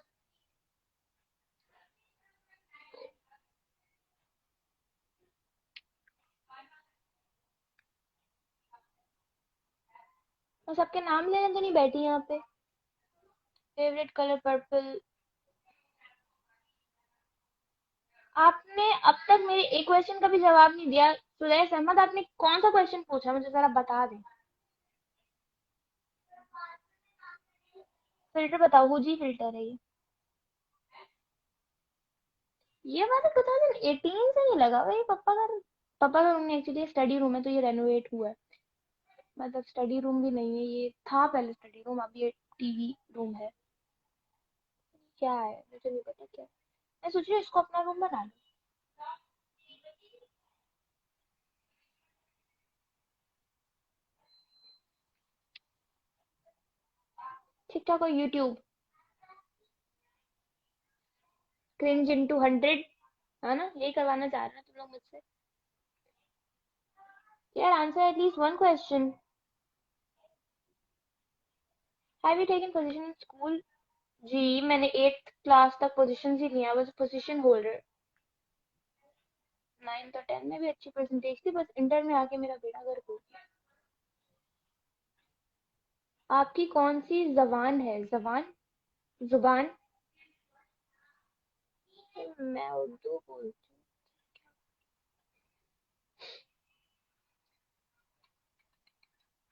मैं सबके नाम लेने तो नहीं बैठी यहाँ पे। Favourite colour purple. आपने अब तक मेरे एक क्वेश्चन का भी जवाब नहीं दिया। सुरेश अहमद, आपने कौन सा क्वेश्चन पूछा मुझे जरा बता दें। फिल्टर बताओ। हुजी फिल्टर है ये। ये वाला 2018 से नहीं लगा भाई। पापा का रूम नहीं, एक्चुअली स्टडी रूम है तो ये रेनोवेट हुआ है। मतलब स्टडी रूम भी नहीं है ये, था पहले स्टडी रूम, अभी ये टीवी रूम है। क्या है मुझे नहीं पता क्या। मैं सोच रही हूँ इसको अपना रूम बना लूं। टिकटॉक और यूट्यूब। Cringe into 100। है ना, यही करवाना चाह रहे हैं तुम लोग मुझसे? यार answer at least one question. Have you taken position in school? जी मैंने 8th क्लास तक पोजीशन ही लिया, बस पोजीशन होल्डर। 9th और 10th में भी अच्छी परसेंटेज थी, बस इंटर में आके मेरा बेड़ा गर्क हो गया। आपकी कौन सी जबान है? जबान? जुबान? मैं उर्दू बोलती हूँ।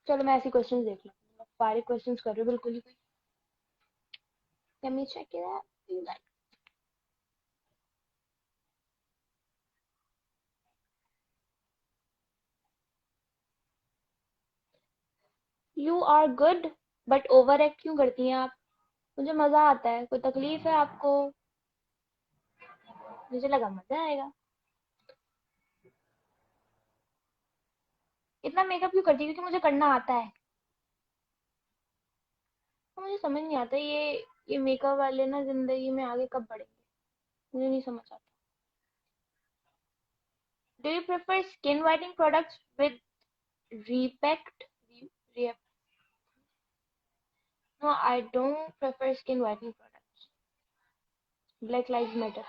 चलो मैं ऐसी क्वेश्चन देख लूँ। सारे क्वेश्चंस कर रही हूँ बिल्कुल ही कोई। Let me check it out. You are good but overact क्यों करती हैं आप? मुझे मजा आता है। कोई तकलीफ है आपको? मुझे लगा मजा आएगा। इतना मेकअप क्यों करती है? क्योंकि मुझे करना आता है। तो मुझे समझ नहीं आता ये मेकअप वाले ना जिंदगी में आगे कब बढ़ेंगे, मुझे नहीं समझ आता। Do you prefer skin whitening products with respect? No I don't prefer skin whitening products. Black lives matter.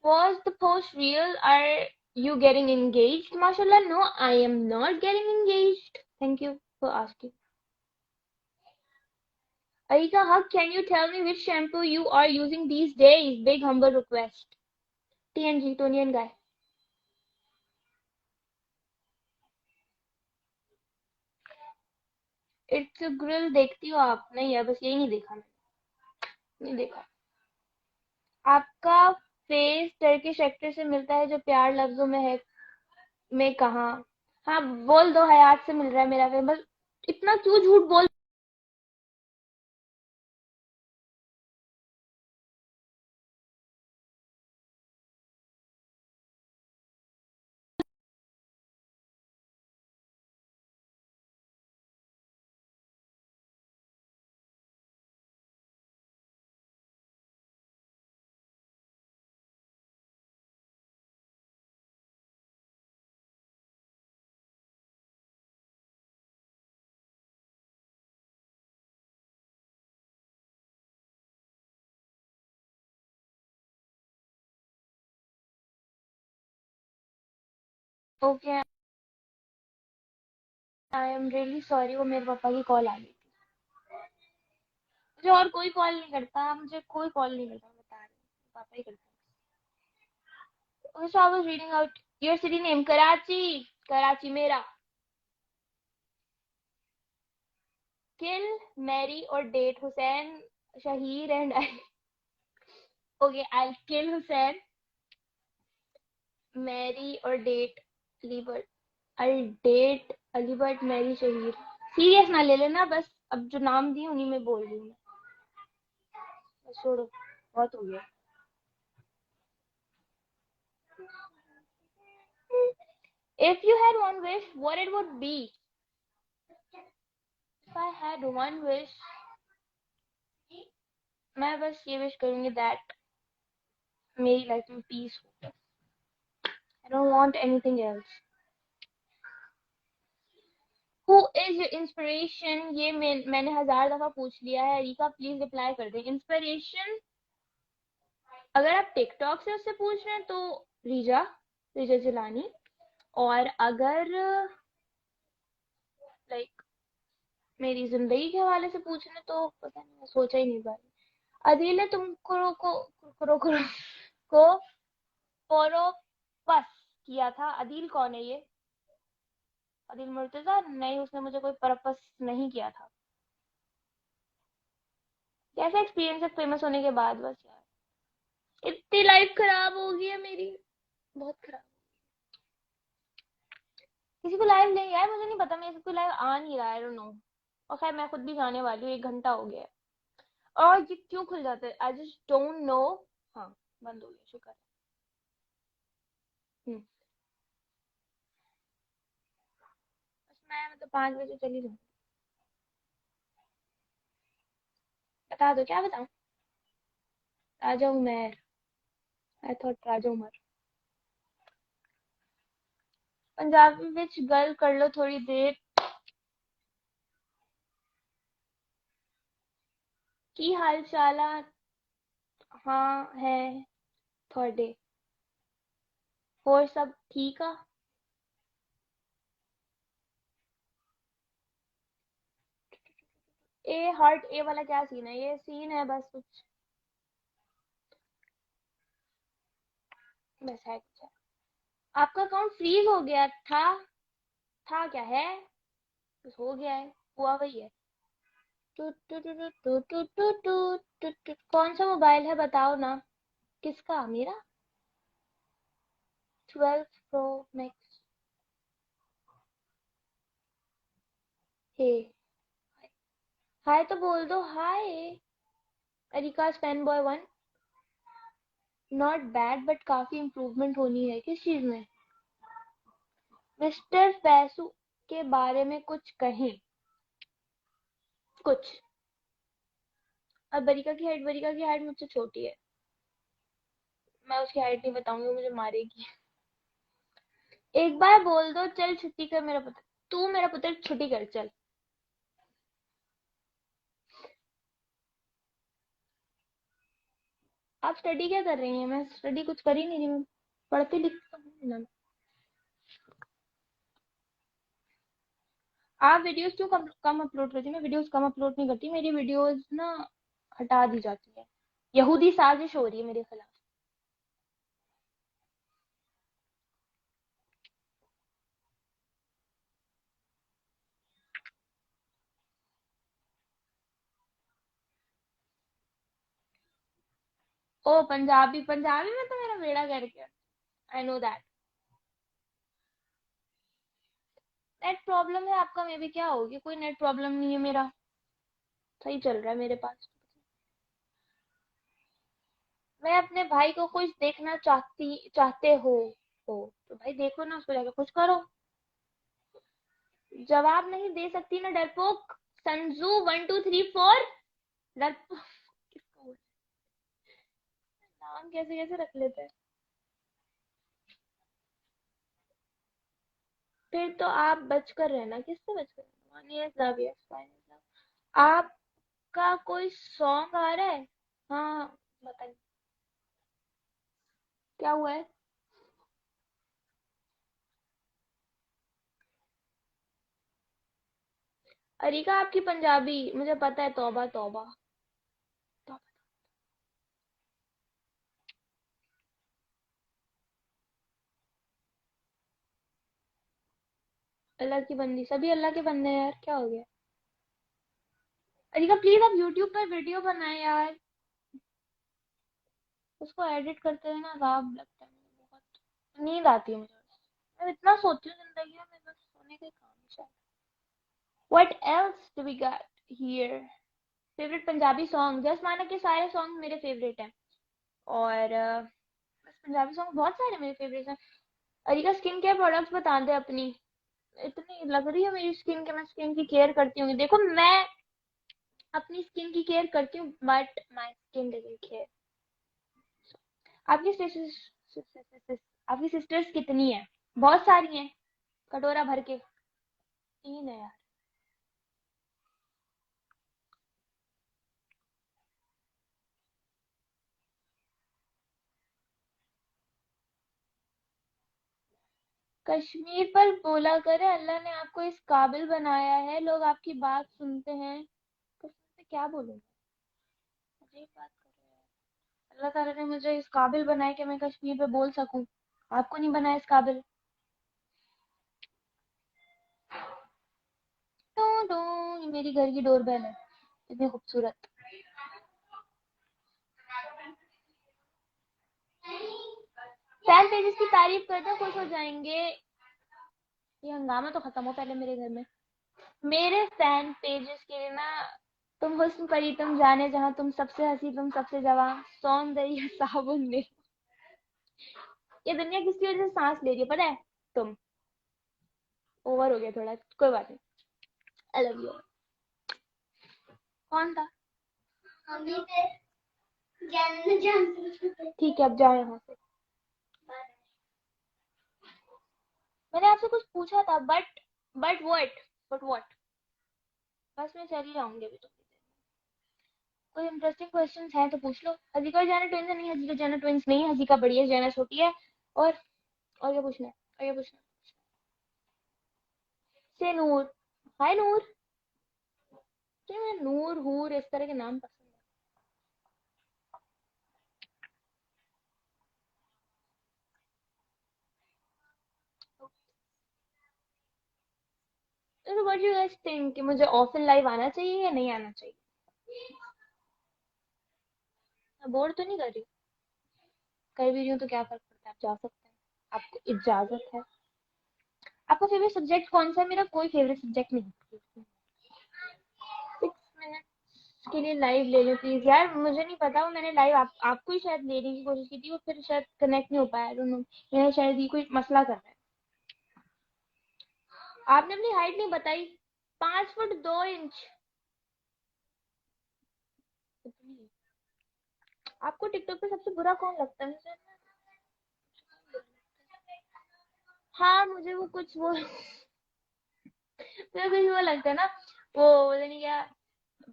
Was the post real? Are you getting engaged? Mashallah, no, I am not getting engaged. Thank you for asking. Aika Haq, can you tell me which shampoo you are using these days? Big humble request. TNG, Tony and Guy. It's a grill देखती हो आप? नहीं है, बस यही नहीं देखा मैंने। नहीं देखा। आपका फेस टर्किश एक्टर से मिलता है जो प्यार लफ्जों में है, में कहा? हाँ बोल दो, हयात से मिल रहा है मेरा फेस। बस इतना क्यों झूठ बोल okay, I am really sorry, वो मेरे पापा की कॉल आ गई थी। मुझे और कोई कॉल नहीं करता, मुझे कोई कॉल नहीं करता, बता रही हूँ, पापा ही करते हैं। So I was reading out your city name, Karachi. Karachi मेरा. Kill, marry or date Hussein, Shahir and Ali. Okay, I'll kill Hussein, marry or date Ali Bhatt. I'll date Ali Bhatt, marry Shahir. Serious ना ले लेना, बस अब जो नाम दिए उन्हीं में बोल रही हूँ मैं। बस छोड़ो, बहुत हो गया। If you had one wish, what it would be? If I had one wish, मैं बस ये विश करूंगी that मेरी लाइफ में पीस हो। I don't want anything else. Who is your inspiration? ये मैंने 1000 दफा पूछ लिया है। रिका प्लीज रिप्लाई कर दें। इंस्पिरेशन अगर आप टिकटॉक से उससे पूछ रहे हैं तो रीजा रीजा जिलानी, और अगर लाइक मेरी जिंदगी के हवाले से पूछ रहे हैं तो पता नहीं, मैं सोचा ही नहीं बारे। अदील ने तुम को परोपस किया था। अदील कौन है ये? अदील मुर्तजा? नहीं, उसने मुझे कोई परपस नहीं किया था। कैसा एक्सपीरियंस है फेमस होने के बाद? बस यार इतनी लाइफ खराब हो गई है मेरी, बहुत खराब। किसी को लाइव ले यार, मुझे नहीं पता, मेरे को लाइव आ नहीं रहा है, आई डोंट नो। और खैर मैं खुद भी जाने वाली हूँ, 1 घंटा हो गया है। और ये क्यों खुल जाता है? I just don't know. हाँ, बंद हो गया, शुक्र है। बस मैं मतलब 5 बजे चली जाऊँ। बता दो, क्या बताऊँ? राजा उमर, आई थॉट राजा उमर। पंजाबी विच गल कर लो थोड़ी देर की हाल चाल आ? हाँ है थोड़े, और सब ठीक आ? ए हार्ट ए वाला क्या सीन है? ये सीन है बस कुछ, बस है कुछ है। आपका अकाउंट फ्रीज हो गया था क्या है? बस हो गया है, हुआ वही है। टू टू टू टू टू टू टू टू टू टू। कौन सा मोबाइल है बताओ ना? किसका? मेरा 12 Pro Max। हे, हाय तो बोल दो hi. Areeka fan boy 1। Not bad but काफी इम्प्रूवमेंट होनी है। किस चीज में? मिस्टर पैसू के बारे में कुछ कहें, कुछ। अब बरिका की हाइट मुझसे छोटी है, मैं उसकी हाइट नहीं बताऊंगी, मुझे मारेगी। एक बार बोल दो चल छुट्टी कर मेरा पुत्र, तू मेरा पुत्र छुट्टी कर चल। आप स्टडी क्या कर रही हैं? मैं स्टडी कुछ कर ही नहीं रही, मैं पढ़ती लिखती हूँ ना। आप वीडियोस क्यों कम अपलोड करती हैं? मैं वीडियोस कम अपलोड नहीं करती, मेरी वीडियोस ना हटा दी जाती है। यहूदी साजिश हो रही है मेरे खिलाफ। ओ पंजाबी, पंजाबी में तो मेरा बेड़ा गर्क है, I know that. Net problem है आपका, मे भी क्या होगी? कोई नेट प्रॉब्लम नहीं है मेरा, सही चल रहा है मेरे पास। मैं अपने भाई को कुछ देखना चाहते हो तो भाई देखो ना, उसको जाके कुछ करो। जवाब नहीं दे सकती ना डरपोक। संजू 1 2 3 4। डरपोक किसको बोलते हैं? नाम कैसे कैसे रख लेते हैं। फिर तो आप बचकर रहना। किससे बचकर रहना? 1 year love, yes, fine love। आपका कोई सॉन्ग आ रहा है? हाँ, पता नहीं क्या हुआ है। अरिका आपकी पंजाबी मुझे पता है, तौबा तौबा तौबा। अल्लाह की बंदी, सभी अल्लाह के बंदे हैं यार, क्या हो गया। अरिका प्लीज आप यूट्यूब पर वीडियो बनाए यार, उसको एडिट करते हैं ना अजाब लगता है मुझे, बहुत नींद आती है मुझे बस। मैं इतना सोती हूँ जिंदगी में, बस सोने का ही काम है शायद। What else do we got here? Favourite Punjabi song, just माना के सारे सॉन्ग मेरे फेवरेट हैं। और बस पंजाबी सॉन्ग बहुत सारे मेरे फेवरेट हैं। अरिका स्किन केयर प्रोडक्ट्स बता दे अपनी। इतनी लग रही है मेरी स्किन के, मैं स्किन की केयर करती हूँ, देखो मैं अपनी स्किन की केयर करती हूँ but my skin doesn't care. आपकी सिस्टर्स, आपकी सिस्टर्स कितनी है? बहुत सारी हैं, कटोरा भर के। 3 है यार। कश्मीर पर बोला करे अल्लाह ने आपको इस काबिल बनाया है, लोग आपकी बात सुनते हैं। कश्मीर पे क्या बोलूं, अजीब बात कर रहे हैं। अल्लाह ताला ने मुझे इस काबिल बनाया कि मैं कश्मीर पे बोल सकूं, आपको नहीं बनाया इस काबिल। टू टू, ये मेरी घर की डोरबेल है, इतनी खूबसूरत। फैन पेजेस की तारीफ करते खुश हो जाएंगे। ये हंगामा तो खत्म हो पहले मेरे घर में। मेरे फैन पेजेस के लिए ना, तुम हुस्न परी तुम जाने जहां, तुम सबसे हंसी तुम सबसे जवां, सौंदर्य साबुन में। ये दुनिया किसकी वजह से सांस ले रही है पता है? तुम। ओवर हो गया थोड़ा, कोई बात नहीं। आई लव यू। कौन था? मम्मी से जानना जानते। ठीक है अब जाओ यहाँ से। मैंने आपसे कुछ पूछा था बट व्हाट। बस मैं चली जाऊंगी अभी तो। कोई इंटरेस्टिंग क्वेश्चंस हैं तो पूछ लो। हजीका जाना ट्विंस नहीं, हजीका जाना ट्विंस नहीं है, हजीका बड़ी है, जाना छोटी है। और और क्या पूछना है, और क्या पूछना है? से नूर। हाय नूर। क्या मैं नूर हूर इस तरह के नाम पसंद है। तो व्हाट यू गाइस थिंक कि मुझे ऑफलाइन लाइव आना चाहिए या नहीं आना चाहिए? मैं बोर तो नहीं कर रही? कर भी रही हूँ तो क्या फर्क पड़ता है, आप जा सकते हैं, आपको इजाजत है। आपका फेवरेट सब्जेक्ट कौन सा है? मेरा कोई फेवरेट सब्जेक्ट नहीं। 6 मिनट के लिए लाइव ले लो प्लीज यार, मुझे नहीं पता, वो मैंने लाइव आपको ही शायद लेने की कोशिश की थी, वो फिर शायद कनेक्ट नहीं हो पाया, डोंट नो। मेरा शायद ये कोई मसला कर रहा है। आपने अपनी हाइट नहीं बताई। 5 फुट 2 इंच। आपको टिकटॉक पे सबसे बुरा कौन लगता है मुझे? हाँ मुझे वो कुछ वो मुझे कुछ वो लगता है ना, वो पता नहीं क्या,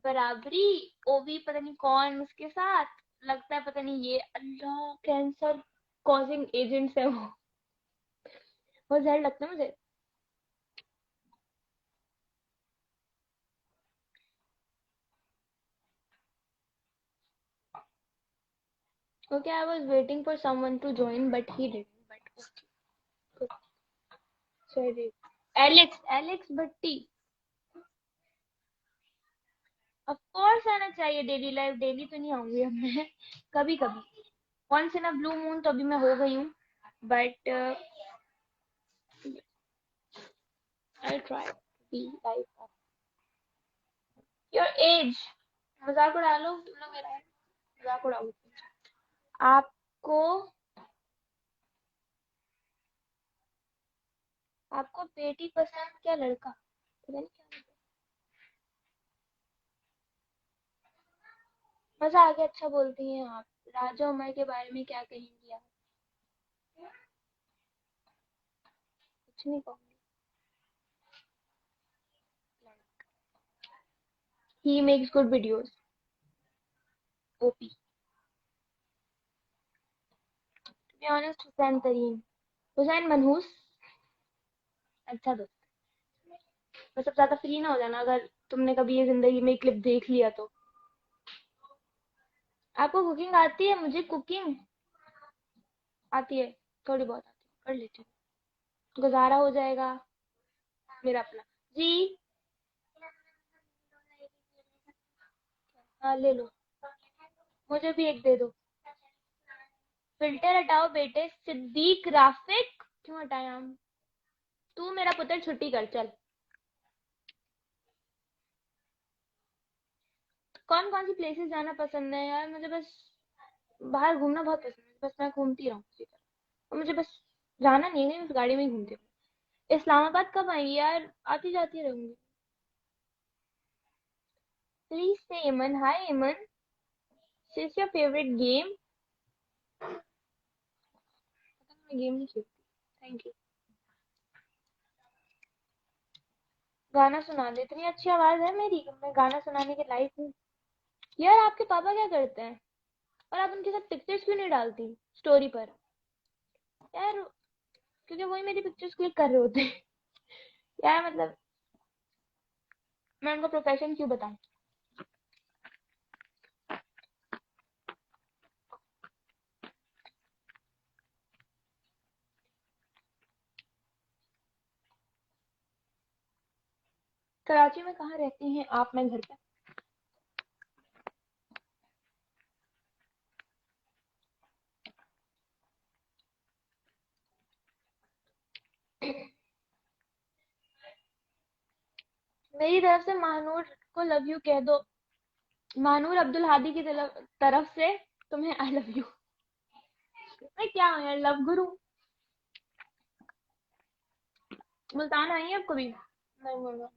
बराबरी, ओवी पता नहीं कौन उसके साथ लगता है, पता नहीं ये अल्लाह कैंसर कॉजिंग एजेंट्स है वो। बहुत जहर लगता है मुझे। Okay, I was waiting for someone to join, but he didn't. But okay, sorry. Alex Bhatti. Of course आना चाहिए डेली लाइफ, डेली तो नहीं आऊंगी अब मैं, कभी कभी once in a blue moon तो अभी मैं हो गई हूँ, but I'll try to be like your age। मजाक उड़ा लो तुम लोग मेरा, मजाक उड़ाओ। आपको आपको बेटी पसंद क्या लड़का, पता नहीं क्या। मजा आ गया, अच्छा बोलती हैं आप। राजा उमर के बारे में क्या कहेंगी आप? कुछ नहीं कहूंगी। He makes good videos. OP. To be honest, Hussain तरीन, हुसैन मनहूस अच्छा दोस्त। बस अब ज्यादा फ्री ना हो जाना, अगर तुमने कभी ये जिंदगी में क्लिप देख लिया तो। आपको कुकिंग आती है? मुझे कुकिंग आती है, थोड़ी बहुत आती है, कर लेती हूँ, गुजारा हो जाएगा मेरा अपना। जी। हाँ ले लो, मुझे भी एक दे दो। फिल्टर हटाओ बेटे, सिद्दीक राफिक। क्यों हटाए हम? तू मेरा पुत्र छुट्टी कर चल। कौन कौन सी प्लेसेस जाना पसंद है यार? मुझे बस बाहर घूमना बहुत पसंद है, बस मैं घूमती रहूँ उसी तरह। और मुझे बस जाना नहीं है, मैं बस गाड़ी में ही घूमती रहूँ। इस्लामाबाद कब आएंगी यार? आती जाती रहूंगी। प्लीज से एमन, हाय एमन, इज योर फेवरेट गेम? मैं गेम नहीं खेलती। Thank you. गाना सुना दे, इतनी अच्छी आवाज है मेरी, मैं गाना सुनाने के लायक हूँ? यार आपके पापा क्या करते हैं? और आप उनके साथ पिक्चर्स क्यों नहीं डालती स्टोरी पर यार? क्योंकि वही मेरी पिक्चर्स क्लिक कर रहे होते हैं। यार मतलब मैं उनका प्रोफेशन क्यों बताऊं? कराची में कहाँ रहती हैं आप? मैं घर पे। मेरी तरफ से महानूर को लव यू कह दो। महानूर अब्दुल हादी की तरफ से तुम्हें आई लव यू। मैं क्या हूँ यार, लव गुरु? मुल्तान आई है आप कभी? नहीं बोलो।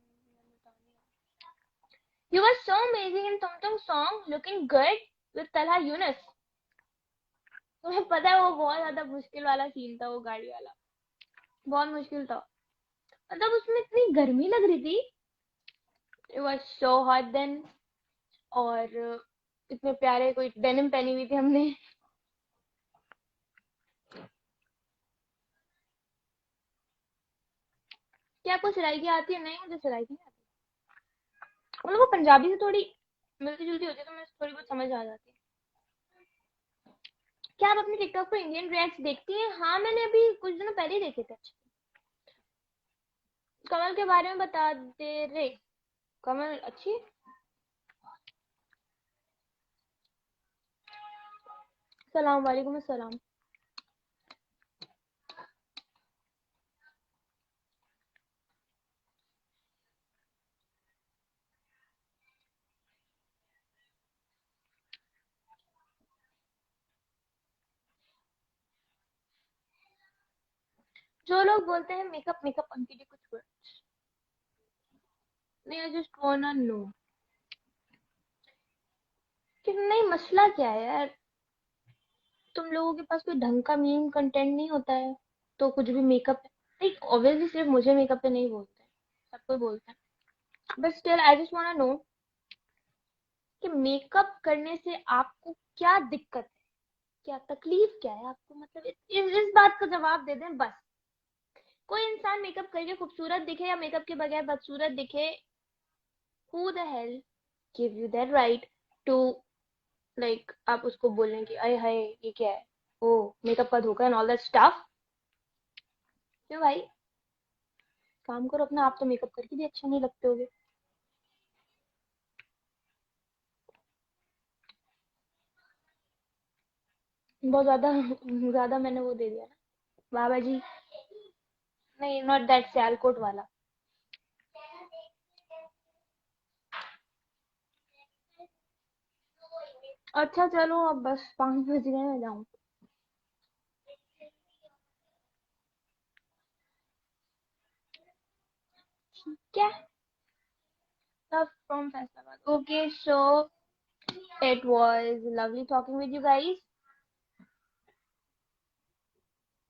You were so amazing in तुम तुम song, looking good with Talha Yunus. तुम्हें पता है वो बहुत ज्यादा मुश्किल वाला सीन था, वो गाड़ी वाला बहुत मुश्किल था। मतलब उसमें इतनी गर्मी लग रही थी, it was so hot then. और इतने प्यारे कोई डेनिम पहनी हुई थी हमने। क्या आपको सिलाई की आती है? नहीं, मुझे सिलाई की नहीं आती। मतलब वो पंजाबी से थोड़ी मिलती जुलती होती है, तो मुझे थोड़ी बहुत समझ आ जाती है। क्या आप अपने टिकटॉक पर इंडियन रिएक्ट्स देखती हैं? हाँ, मैंने अभी कुछ दिनों पहले ही देखे थे। कमल के बारे में बता दे रे। कमल अच्छी है? सलाम वालेकुम अस्सलाम। जो लोग बोलते हैं मेकअप मेकअप, उनके लिए कुछ वर्ड्स। नहीं, आई जस्ट वांना नो कि नहीं, मसला क्या है यार? तुम लोगों के पास कोई ढंग का मीम कंटेंट नहीं होता है तो कुछ भी मेकअप है। लाइक ऑब्वियसली सिर्फ मुझे मेकअप पे नहीं बोलते हैं, सबको बोलते हैं, but still I just wanna know कि मेकअप करने से आपको क्या दिक्कत है, क्या तकलीफ क्या है आपको? मतलब इस बात का जवाब दे दें बस। कोई इंसान मेकअप करके खूबसूरत दिखे या मेकअप के बगैर बदसूरत दिखे, who the hell give you that right to, like आप उसको बोलें कि अरे हाय ये क्या है, ओ मेकअप का धोखा एंड ऑल दैट स्टफ। क्यों भाई? काम करो अपना, आप तो मेकअप करके भी अच्छे नहीं लगते होगे। बहुत ज्यादा ज्यादा मैंने वो दे दिया ना बाबा जी। नहीं, नॉट दैट सियालकोट वाला। अच्छा चलो, अब बस 5 बज गए, मैं जाऊँ? क्या? Love from Faisalabad. Okay, so it was lovely talking with you guys.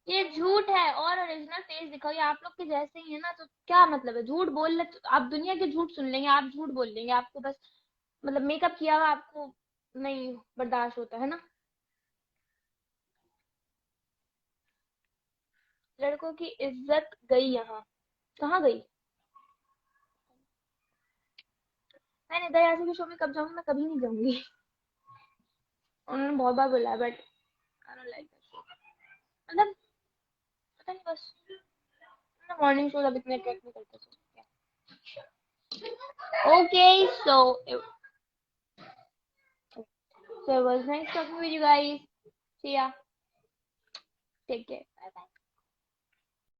ये झूठ है, और ओरिजिनल फेस दिखाओ, ये आप लोग के जैसे ही है ना, तो क्या मतलब है? झूठ बोल ले तो आप दुनिया के झूठ सुन लेंगे, आप झूठ बोल लेंगे, आपको बस मतलब मेकअप किया हुआ आपको नहीं बर्दाश्त होता है ना? लड़कों की इज्जत गई यहाँ। कहाँ गई? मैं दया के शो में कब जाऊंगी? मैं कभी नहीं जाऊंगी। उन्होंने बहुत बार बोला है, but I don't like that show. मतलब पता नहीं, बस मॉर्निंग शोज अब इतने अट्रैक्ट नहीं करते थे। Okay, so it was nice talking with you guys. See ya. Take care. Bye bye.